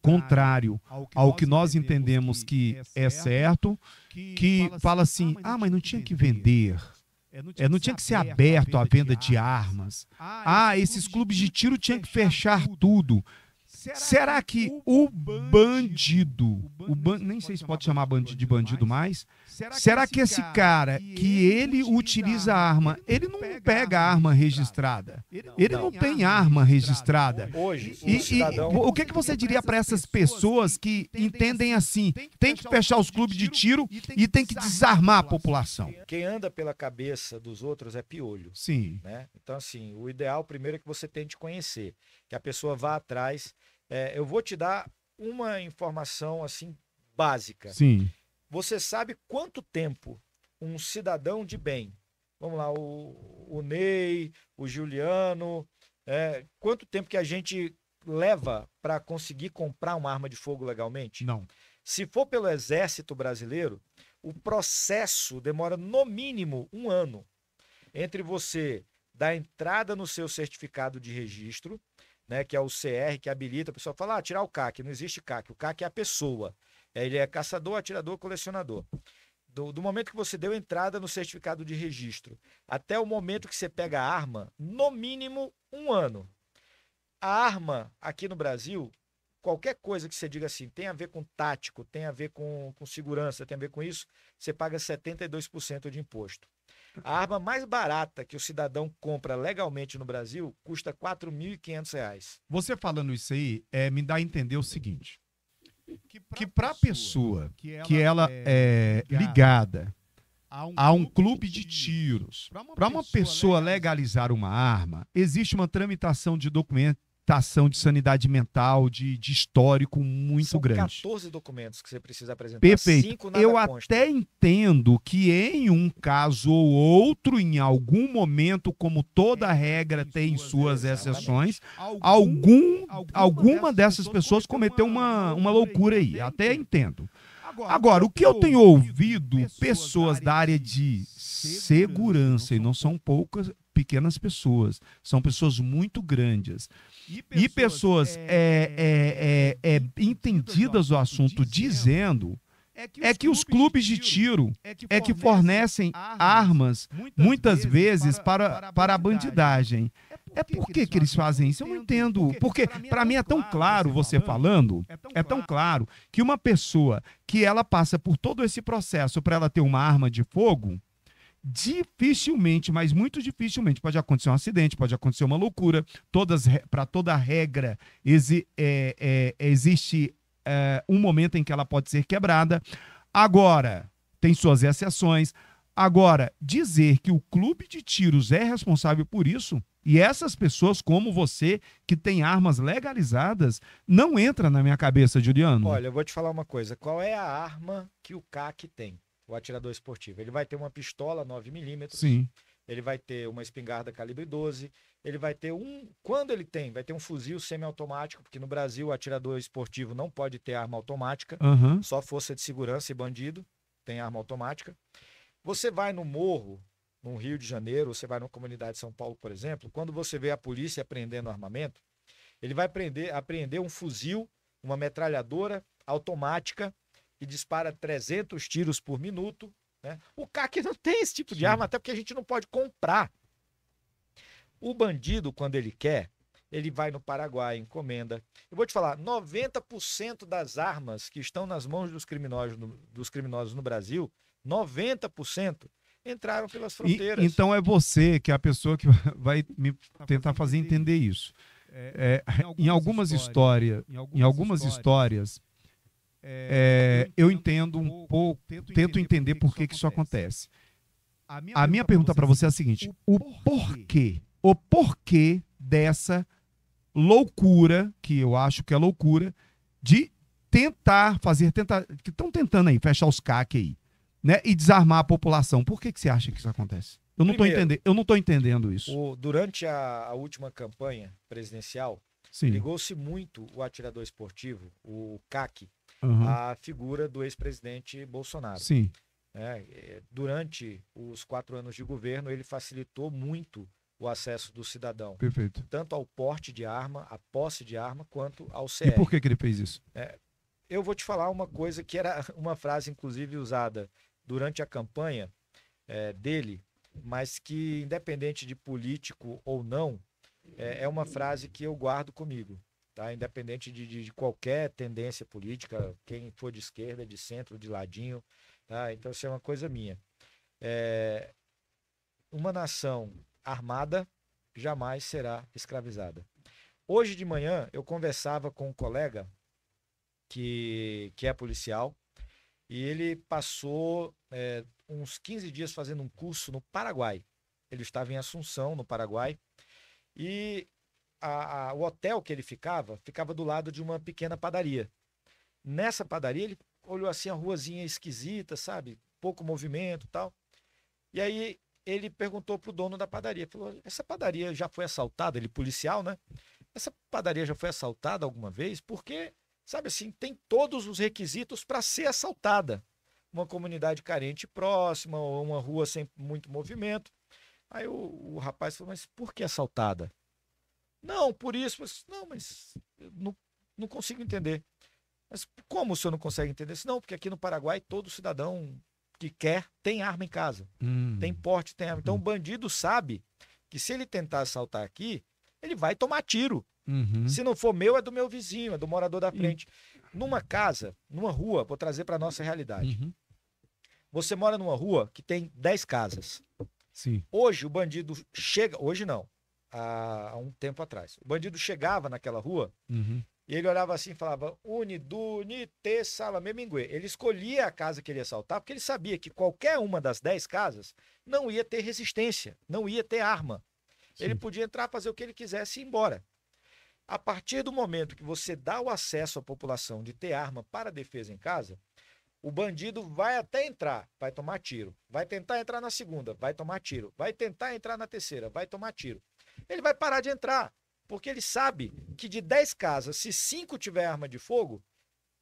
contrário ao que nós entendemos que é certo, que fala assim, mas não tinha que vender, não tinha que ser aberto a venda de armas, esses clubes de tiro tinham que fechar tudo. Será que o bandido, nem sei se pode chamar bandido de bandido mais, será que esse cara que ele utiliza a arma, ele não pega a arma registrada? Ele não tem arma registrada. Hoje, o que você diria para essas pessoas que entendem assim, tem que fechar os clubes de tiro e tem que desarmar a população? Quem anda pela cabeça dos outros é piolho. Sim. Né? Então, assim, o ideal primeiro é que você tente conhecer, que a pessoa vá atrás. Eu vou te dar uma informação assim básica. Sim. Você sabe quanto tempo um cidadão de bem, vamos lá, o Ney, o Juliano, quanto tempo que a gente leva para conseguir comprar uma arma de fogo legalmente? Não. Se for pelo Exército Brasileiro, o processo demora no mínimo 1 ano entre você dar entrada no seu certificado de registro, né, que é o CR, que habilita, a pessoa fala, tirar o CAC, não existe CAC, o CAC é a pessoa, ele é caçador, atirador, colecionador. Do momento que você deu entrada no certificado de registro, até o momento que você pega a arma, no mínimo 1 ano. A arma, aqui no Brasil, qualquer coisa que você diga assim, tem a ver com tático, tem a ver com segurança, tem a ver com isso, você paga 72% de imposto. A arma mais barata que o cidadão compra legalmente no Brasil custa R$ 4.500. Você falando isso aí, me dá a entender o seguinte, que para a pessoa que ela é ligada a um clube de tiros, para uma pessoa legalizar uma arma, existe uma tramitação de documentação de sanidade mental, de histórico muito São grande. 14 documentos que você precisa apresentar. Perfeito. 5 nada Eu consta. até entendo que em um caso ou outro, em algum momento, como toda regra tem suas exceções, alguma dessas pessoas cometeu uma loucura aí. Até entendo. Agora, o que eu tenho ouvido pessoas da área de segurança, e não são poucas, pequenas pessoas, são pessoas muito grandes, e pessoas entendidas do assunto dizendo que os clubes de tiro que fornecem armas, muitas vezes, para a bandidagem. Por que eles fazem isso? Eu não entendo. Porque, para mim, é tão claro, você falando, é tão claro que uma pessoa que ela passa por todo esse processo para ela ter uma arma de fogo, dificilmente, mas muito dificilmente, pode acontecer um acidente, pode acontecer uma loucura. Para toda regra existe um momento em que ela pode ser quebrada. Agora, tem suas exceções. Agora, dizer que o clube de tiros é responsável por isso, e essas pessoas como você, que tem armas legalizadas, não entra na minha cabeça, Juliano. Olha, eu vou te falar uma coisa. Qual é a arma que o CAC tem? O atirador esportivo. Ele vai ter uma pistola 9mm. Sim. Ele vai ter uma espingarda calibre 12. Ele vai ter vai ter um fuzil semiautomático, porque no Brasil o atirador esportivo não pode ter arma automática. Uhum. Só força de segurança e bandido tem arma automática. Você vai no morro, no Rio de Janeiro, você vai numa comunidade de São Paulo, por exemplo, quando você vê a polícia apreendendo armamento, ele vai apreender um fuzil, uma metralhadora automática, que dispara 300 tiros por minuto. Né? O CAC não tem esse tipo de arma, até porque a gente não pode comprar. O bandido, quando ele quer, ele vai no Paraguai, encomenda. Eu vou te falar, 90% das armas que estão nas mãos dos criminosos no Brasil, 90% entraram pelas fronteiras. Então é você que é a pessoa que vai me tentar fazer entender isso. Em algumas histórias, eu entendo um pouco, tento entender por que isso acontece. A minha pergunta para você é a seguinte: o porquê dessa loucura, que eu acho que é loucura, de que estão tentando aí fechar os CAC aí, né, e desarmar a população. Por que você acha que isso acontece? Eu não estou entendendo isso. Durante a última campanha presidencial, Sim. Ligou-se muito o atirador esportivo, o CAC, Uhum. à figura do ex-presidente Bolsonaro. Sim. Durante os 4 anos de governo, ele facilitou muito o acesso do cidadão, Perfeito. tanto ao porte de arma, à posse de arma, quanto ao CR. E por que ele fez isso? Eu vou te falar uma coisa que era uma frase, inclusive, usada durante a campanha dele, mas que, independente de político ou não, é uma frase que eu guardo comigo, tá? Independente de qualquer tendência política, quem for de esquerda, de centro, de ladinho, tá? Então, isso é uma coisa minha. Uma nação armada jamais será escravizada. Hoje de manhã, eu conversava com um colega que é policial, e ele passou uns 15 dias fazendo um curso no Paraguai. Ele estava em Assunção, no Paraguai, e o hotel que ele ficava do lado de uma pequena padaria. Nessa padaria, ele olhou assim a ruazinha esquisita, sabe? Pouco movimento e tal. E aí ele perguntou pro dono da padaria, falou, essa padaria já foi assaltada? Ele policial, né? Essa padaria já foi assaltada alguma vez? Porque, sabe assim, tem todos os requisitos para ser assaltada. Uma comunidade carente próxima, ou uma rua sem muito movimento. Aí o rapaz falou, mas por que assaltada? Não, por isso. Não, mas eu não consigo entender. Mas como o senhor não consegue entender isso? Não, porque aqui no Paraguai todo cidadão que quer tem arma em casa. Tem porte, tem arma. Então o bandido sabe que se ele tentar assaltar aqui, ele vai tomar tiro. Uhum. Se não for meu, é do meu vizinho, é do morador da frente. Numa casa, numa rua, vou trazer para nossa realidade. Uhum. Você mora numa rua que tem 10 casas. Sim. Hoje o bandido chega, hoje não, há um tempo atrás. O bandido chegava naquela rua Uhum. e ele olhava assim e falava Uniduni te salame mingue. Ele escolhia a casa que ele ia assaltar porque ele sabia que qualquer uma das 10 casas não ia ter resistência, não ia ter arma. Sim. Ele podia entrar, fazer o que ele quisesse e ir embora. A partir do momento que você dá o acesso à população de ter arma para defesa em casa, o bandido vai até entrar, vai tomar tiro. Vai tentar entrar na segunda, vai tomar tiro. Vai tentar entrar na terceira, vai tomar tiro. Ele vai parar de entrar, porque ele sabe que de 10 casas, se 5 tiver arma de fogo,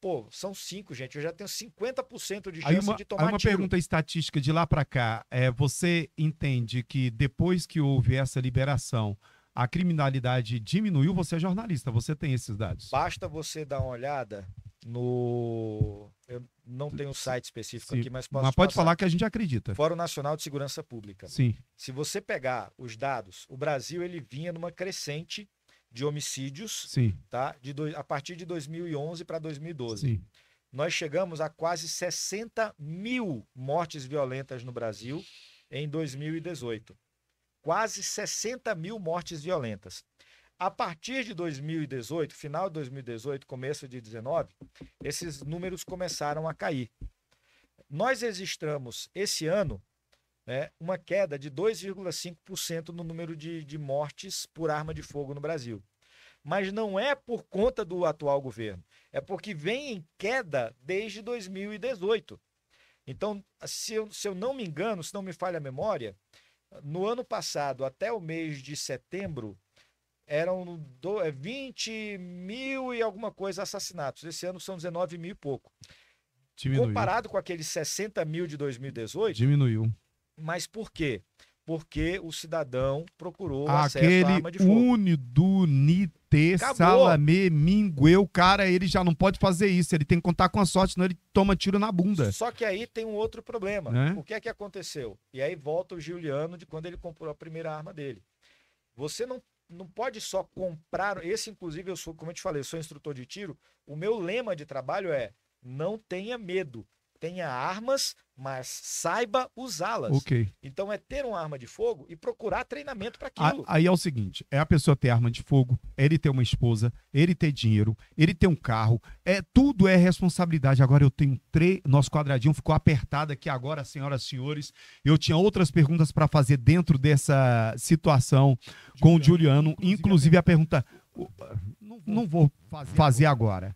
pô, são 5, gente. Eu já tenho 50% de chance de tomar uma tiro. pergunta estatística de lá para cá. Você entende que depois que houve essa liberação, a criminalidade diminuiu? Você é jornalista, você tem esses dados. Basta você dar uma olhada no... Eu não tenho o site específico Sim, aqui, mas posso mas te pode passar. falar que a gente acredita. Fórum Nacional de Segurança Pública. Sim. Se você pegar os dados, o Brasil ele vinha numa crescente de homicídios, Sim. tá? A partir de 2011 para 2012. Sim. Nós chegamos a quase 60 mil mortes violentas no Brasil em 2018. Quase 60 mil mortes violentas. A partir de 2018, final de 2018, começo de 2019, esses números começaram a cair. Nós registramos esse ano uma queda de 2,5% no número de mortes por arma de fogo no Brasil. Mas não é por conta do atual governo, é porque vem em queda desde 2018. Então, se eu não me engano, se não me falha a memória, no ano passado, até o mês de setembro, eram 20 mil e alguma coisa assassinatos. Esse ano são 19 mil e pouco. Diminuiu. Comparado com aqueles 60 mil de 2018. Diminuiu. Mas por quê? Porque o cidadão procurou acesso à arma de Aquele fogo. unidunite salame mingue, o cara, ele já não pode fazer isso. Ele tem que contar com a sorte, senão ele toma tiro na bunda. Só que aí tem um outro problema. Né? O que é que aconteceu? E aí volta o Giuliano de quando ele comprou a primeira arma dele. Você não pode só comprar. Esse, inclusive, eu sou, como eu te falei, eu sou instrutor de tiro. O meu lema de trabalho é: não tenha medo. Tenha armas, mas saiba usá-las. Ok. Então é ter uma arma de fogo e procurar treinamento para aquilo. Aí é o seguinte, é a pessoa ter arma de fogo, ele ter uma esposa, ele ter dinheiro, ele ter um carro, tudo é responsabilidade. Agora eu tenho nosso quadradinho ficou apertado aqui agora, senhoras e senhores. Eu tinha outras perguntas para fazer dentro dessa situação com o Juliano, inclusive a pergunta, não vou fazer agora.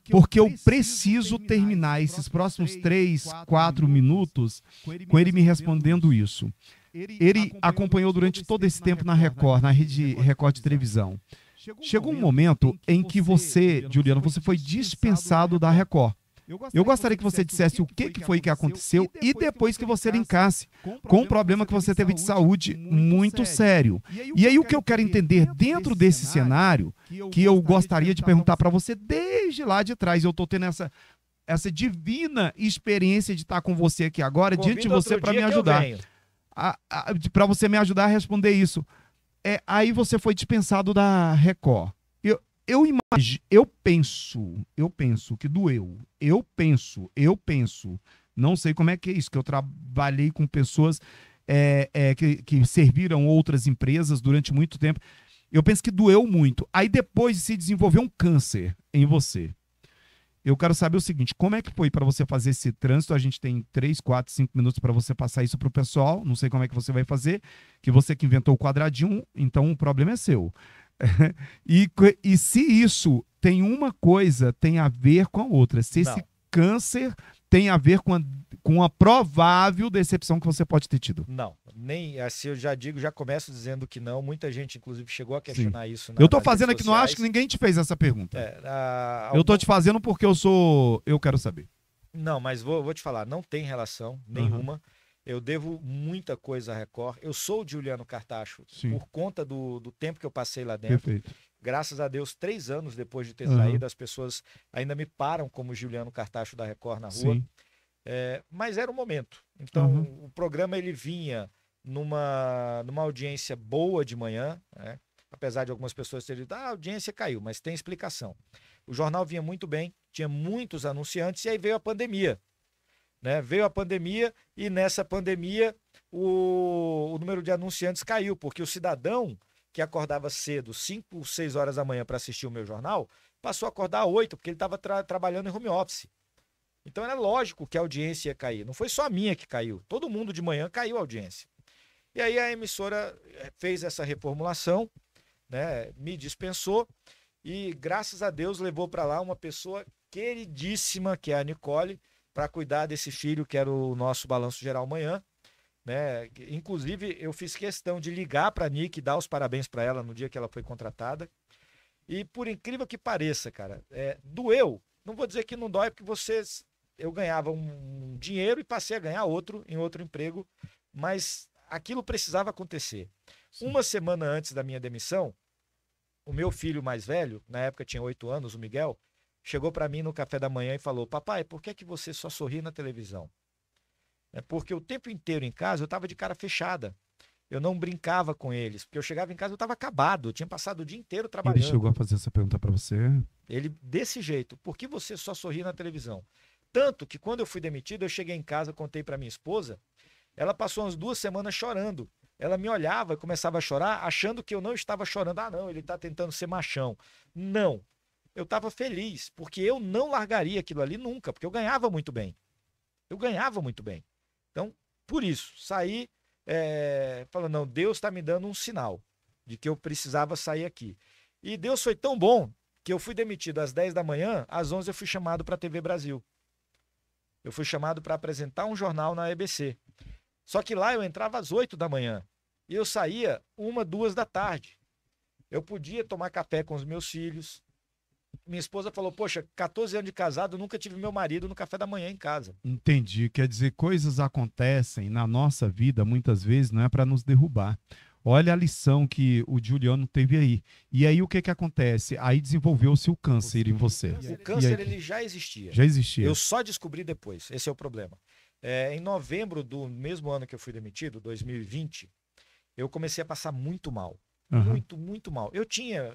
Porque eu preciso terminar esses próximos 3, 4 minutos com ele me respondendo isso. Ele acompanhou durante todo esse tempo na Record, na rede Record de televisão. Chegou um momento em que você, Juliano, você foi dispensado da Record. Eu gostaria que você dissesse o que foi que aconteceu e depois que você linkasse com o problema que você teve de saúde muito sério. E aí o que eu quero entender dentro desse cenário, que eu gostaria de perguntar para você desde lá de trás, eu estou tendo essa divina experiência de estar com você aqui agora, diante de você para me ajudar. Para você me ajudar a responder isso. Aí você foi dispensado da Record. Eu penso que doeu. Eu penso. Não sei como é que é isso, que eu trabalhei com pessoas que serviram outras empresas durante muito tempo. Eu penso que doeu muito. Aí depois se desenvolveu um câncer em você. Eu quero saber o seguinte, como é que foi para você fazer esse trânsito? A gente tem 3, 4, 5 minutos para você passar isso para o pessoal. Não sei como é que você vai fazer, que você que inventou o quadradinho, então o problema é seu. E se isso tem uma coisa, tem a ver com a outra. Se esse câncer tem a ver com a provável decepção que você pode ter tido. Não, nem assim eu já digo, já começo dizendo que não. Muita gente, inclusive, chegou a questionar isso. Eu tô fazendo aqui, não acho que ninguém te fez essa pergunta. Eu tô te fazendo porque eu quero saber. Não, mas vou te falar, não tem relação nenhuma. Eu devo muita coisa à Record. Eu sou o Juliano Cartacho por conta do tempo que eu passei lá dentro. Perfeito. Graças a Deus, 3 anos depois de ter saído, as pessoas ainda me param como Juliano Cartacho da Record na rua. Mas era o momento. Então, o programa ele vinha numa audiência boa de manhã, né? Apesar de algumas pessoas terem dito, a audiência caiu, mas tem explicação. O jornal vinha muito bem, tinha muitos anunciantes, e aí veio a pandemia. Né? Veio a pandemia e nessa pandemia o número de anunciantes caiu, porque o cidadão que acordava cedo, 5, 6 horas da manhã para assistir o meu jornal, passou a acordar 8, porque ele estava trabalhando em home office. Então era lógico que a audiência ia cair. Não foi só a minha que caiu, todo mundo de manhã caiu a audiência. E aí a emissora fez essa reformulação, né? Me dispensou e graças a Deus levou para lá uma pessoa queridíssima, que é a Nicole, para cuidar desse filho que era o nosso Balanço Geral Manhã, né? Inclusive eu fiz questão de ligar para a Nick e dar os parabéns para ela no dia que ela foi contratada. E por incrível que pareça, cara, doeu. Não vou dizer que não dói, porque eu ganhava um dinheiro e passei a ganhar outro em outro emprego, mas aquilo precisava acontecer. Sim. Uma semana antes da minha demissão, o meu filho mais velho, na época tinha 8 anos, o Miguel, chegou para mim no café da manhã e falou: papai, por que é que você só sorri na televisão? Porque o tempo inteiro em casa eu estava de cara fechada. Eu não brincava com eles, porque eu chegava em casa eu estava acabado, eu tinha passado o dia inteiro trabalhando. Ele chegou a fazer essa pergunta para você? Ele, desse jeito, por que você só sorri na televisão? Tanto que quando eu fui demitido, eu cheguei em casa, contei para minha esposa, ela passou umas 2 semanas chorando. Ela me olhava e começava a chorar, achando que eu não estava chorando. Ah, não, ele está tentando ser machão. Não. Eu estava feliz, porque eu não largaria aquilo ali nunca, porque eu ganhava muito bem. Eu ganhava muito bem. Então, por isso, saí falando, não, Deus está me dando um sinal de que eu precisava sair aqui. E Deus foi tão bom que eu fui demitido às 10 da manhã, às 11 eu fui chamado para a TV Brasil. Eu fui chamado para apresentar um jornal na EBC. Só que lá eu entrava às 8 da manhã e eu saía 1, 2 da tarde. Eu podia tomar café com os meus filhos. Minha esposa falou, poxa, 14 anos de casado, eu nunca tive meu marido no café da manhã em casa. Entendi. Quer dizer, coisas acontecem na nossa vida, muitas vezes, não é para nos derrubar. Olha a lição que o Juliano teve aí. E aí o que acontece? Aí desenvolveu-se o câncer em você. O câncer ele já existia. Já existia. Eu só descobri depois. Esse é o problema. Em novembro do mesmo ano que eu fui demitido, 2020, eu comecei a passar muito mal. Muito, muito mal. Eu tinha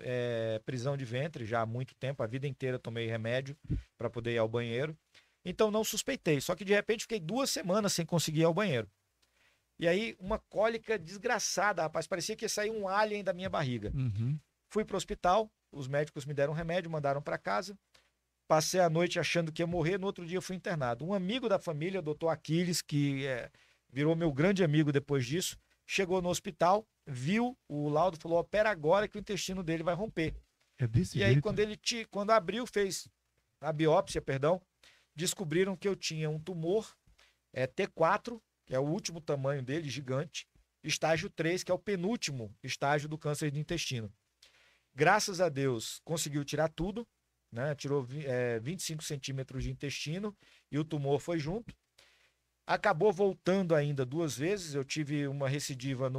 prisão de ventre já há muito tempo, a vida inteira eu tomei remédio para poder ir ao banheiro. Então não suspeitei, só que de repente fiquei 2 semanas sem conseguir ir ao banheiro. E aí uma cólica desgraçada, rapaz, parecia que ia sair um alien da minha barriga. Fui para o hospital, os médicos me deram remédio, mandaram para casa. Passei a noite achando que ia morrer, no outro dia eu fui internado. Um amigo da família, o doutor Aquiles, que virou meu grande amigo depois disso, chegou no hospital, viu o laudo, falou, opera agora que o intestino dele vai romper. E aí quando abriu, fez a biópsia, descobriram que eu tinha um tumor T4, que é o último tamanho dele, gigante, estágio 3, que é o penúltimo estágio do câncer de intestino. Graças a Deus, conseguiu tirar tudo, né? Tirou 25 centímetros de intestino e o tumor foi junto. Acabou voltando ainda 2 vezes. Eu tive uma recidiva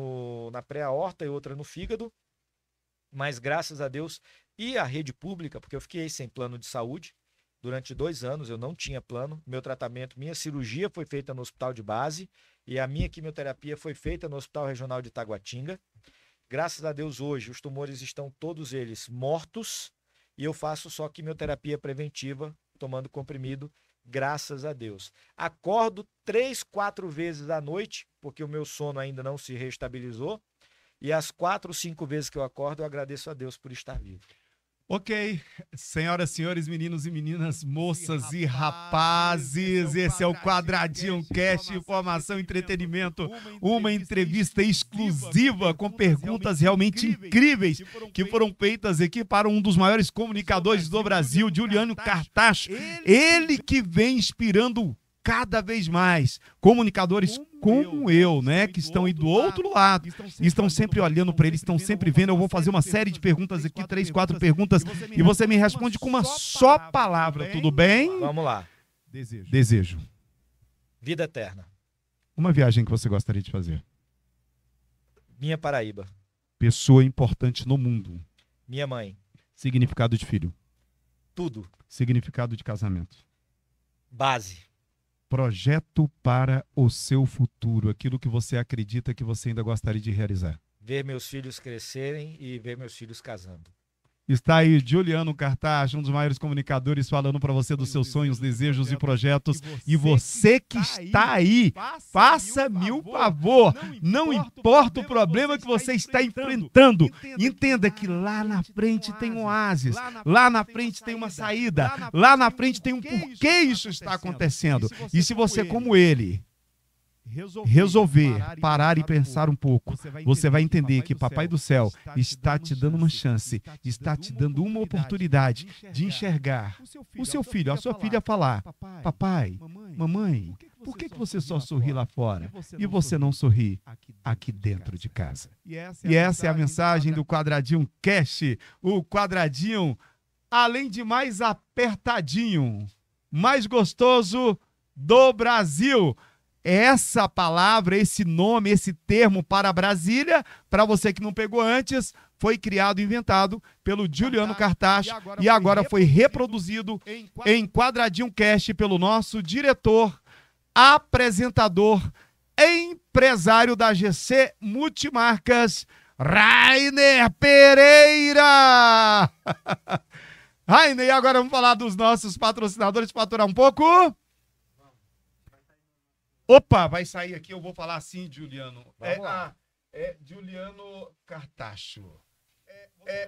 na pré-aorta e outra no fígado. Mas graças a Deus e a rede pública, porque eu fiquei sem plano de saúde durante 2 anos, eu não tinha plano. Meu tratamento, minha cirurgia foi feita no hospital de base e a minha quimioterapia foi feita no Hospital Regional de Taguatinga. Graças a Deus hoje os tumores estão todos eles mortos e eu faço só quimioterapia preventiva, tomando comprimido. Graças a Deus. Acordo 3, 4 vezes à noite, porque o meu sono ainda não se reestabilizou. E as 4, 5 vezes que eu acordo, eu agradeço a Deus por estar vivo. Ok, senhoras, senhores, meninos e meninas, moças e rapazes, esse é o Quadradinho Cast, informação, entretenimento, uma entrevista exclusiva com perguntas realmente incríveis que foram feitas aqui para um dos maiores comunicadores do Brasil, Juliano Cartacho, ele que vem inspirando cada vez mais comunicadores como eu, né, que estão aí do outro lado, estão sempre olhando para ele, estão sempre vendo. Eu vou fazer uma série de perguntas aqui, 3, 4 perguntas, e você me responde com uma só palavra, tudo bem? Vamos lá. Desejo. Vida eterna. Uma viagem que você gostaria de fazer. Minha Paraíba. Pessoa importante no mundo. Minha mãe. Significado de filho. Tudo. Significado de casamento. Base. Projeto para o seu futuro, aquilo que você acredita que você ainda gostaria de realizar. Ver meus filhos crescerem e ver meus filhos casando. Está aí Juliano Cartacho, um dos maiores comunicadores, falando para você dos seus sonhos, desejos e projetos. E você que está aí, faça-me um favor. Não importa o problema que você está enfrentando. Entenda que lá na frente tem um oásis. Lá na frente tem uma saída. Lá na frente tem um porquê isso está acontecendo. E se você, como ele, resolver parar e pensar um pouco, você vai entender que Papai do Céu está te dando uma chance, está te dando uma oportunidade de enxergar o seu filho, a sua filha falar: papai, mamãe, por que você só sorri lá fora e você não sorri aqui dentro de casa? E essa é a mensagem do Quadradinho Cast, o quadradinho, além de mais apertadinho, mais gostoso do Brasil. Essa palavra, esse nome, esse termo para Brasília, para você que não pegou antes, foi criado e inventado pelo Juliano Cartacho e agora foi reproduzido em Quadradinho Cast pelo nosso diretor, apresentador, empresário da GC Multimarcas, Rainer Pereira. Rainer, e agora vamos falar dos nossos patrocinadores, faturar um pouco? Opa, vai sair aqui, eu vou falar assim, Juliano. Juliano Cartacho.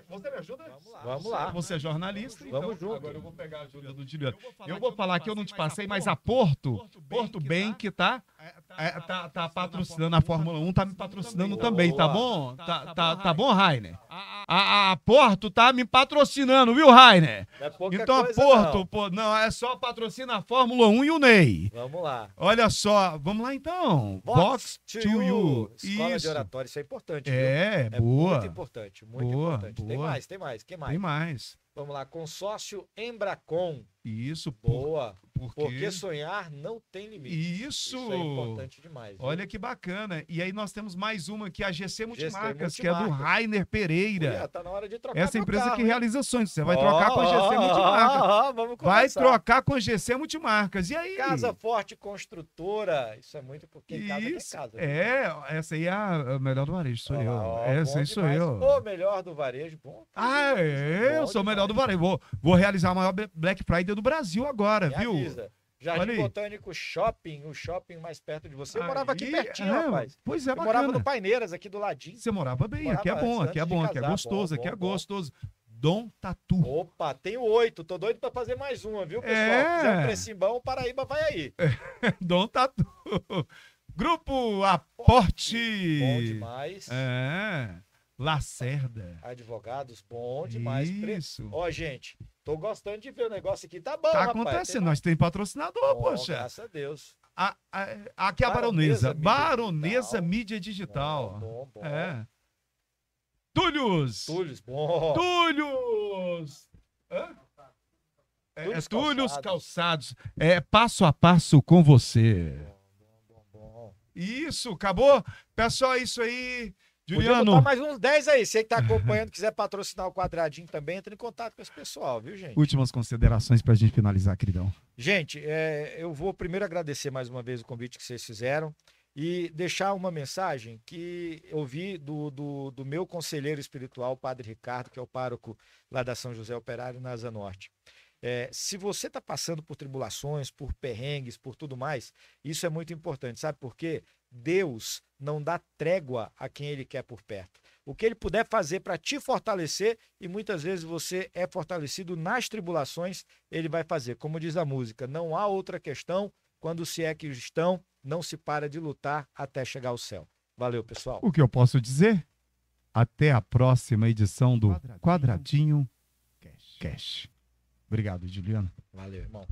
Você me ajuda? Vamos lá. Você é jornalista? Vamos junto. Agora eu vou pegar a ajuda do Juliano. Eu vou falar que eu não te passei, mas a Porto Bank tá patrocinando a Fórmula 1, tá me patrocinando também, tá bom? Tá bom, Rainer? A Porto tá me patrocinando, viu, Rainer? Então a Porto, não, é só patrocina a Fórmula 1 e o Ney. Vamos lá. Olha só, vamos lá então. Vox to You. Escola de oratório, isso é importante. É, viu? boa. Muito importante, muito importante. Boa. Tem mais. Quem mais? Tem mais. Vamos lá, consórcio Embracon. Isso, boa. Porque Porque sonhar não tem limite. Isso é importante demais. Viu? Olha que bacana. E aí nós temos mais uma aqui, a GC Multimarcas, GC que é do Multimarcas. Rainer Pereira. Tá na hora de trocar Essa meu empresa carro, que hein? realiza sonhos. Você vai trocar com a GC Multimarcas. Vamos Vai começar. trocar com a GC Multimarcas. E aí? Casa Forte Construtora. Isso é muito porque casa que Isso. casa. Essa aí é a melhor do varejo, sou Ó, eu. ó, Essa bom aí sou demais. eu. O melhor do varejo. Bom. Ah, eu Bom sou o melhor do demais. varejo. Vou realizar a maior Black Friday do Brasil agora, Me viu? avisa. Olha Jardim aí. Botânico Shopping, o shopping mais perto de você. Eu morava aqui Aí, pertinho, rapaz. Pois é, Eu morava bacana. no Paineiras, aqui do ladinho. Você morava bem, Morava aqui é bom, antes aqui é de bom, aqui é casar. gostoso, Bom, aqui é bom. gostoso. Dom Tatu. Opa, tenho 8. Tô doido pra fazer mais uma, viu, pessoal? É. Se fizer um precinho bom, o Paraíba vai aí. Dom Tatu. Grupo Aporte. Bom demais. Lacerda. Advogados, bom demais. Isso. Ó, gente, tô gostando de ver o negócio aqui. Tá bom, Tá rapaz. acontecendo, nós temos patrocinador, Bom, poxa. graças a Deus. Aqui é a Baronesa. Baronesa Mídia Baronesa Digital. Mídia Digital. Bom. É. Túlios! Túlios, bom. Túlios! Hã? Túlios Túlios Calçados. Calçados. É passo a passo com você. Bom. Isso, acabou? Pessoal, é isso aí. Podia Juliano, botar mais uns 10 aí. Você que tá acompanhando, quiser patrocinar o Quadradinho também, entra em contato com esse pessoal, viu, gente? últimas considerações pra gente finalizar, queridão. Gente, eu vou primeiro agradecer mais uma vez o convite que vocês fizeram e deixar uma mensagem que eu vi do meu conselheiro espiritual, o Padre Ricardo, que é o pároco lá da São José Operário, na Asa Norte. Se você está passando por tribulações, por perrengues, por tudo mais, isso é muito importante, sabe por quê? Deus não dá trégua a quem Ele quer por perto. O que Ele puder fazer para te fortalecer, e muitas vezes você é fortalecido nas tribulações, Ele vai fazer. Como diz a música, não há outra questão, quando se é que estão, não se para de lutar até chegar ao céu. Valeu, pessoal. O que eu posso dizer? Até a próxima edição do Quadradinho Cash. Obrigado, Juliano. Valeu, irmão.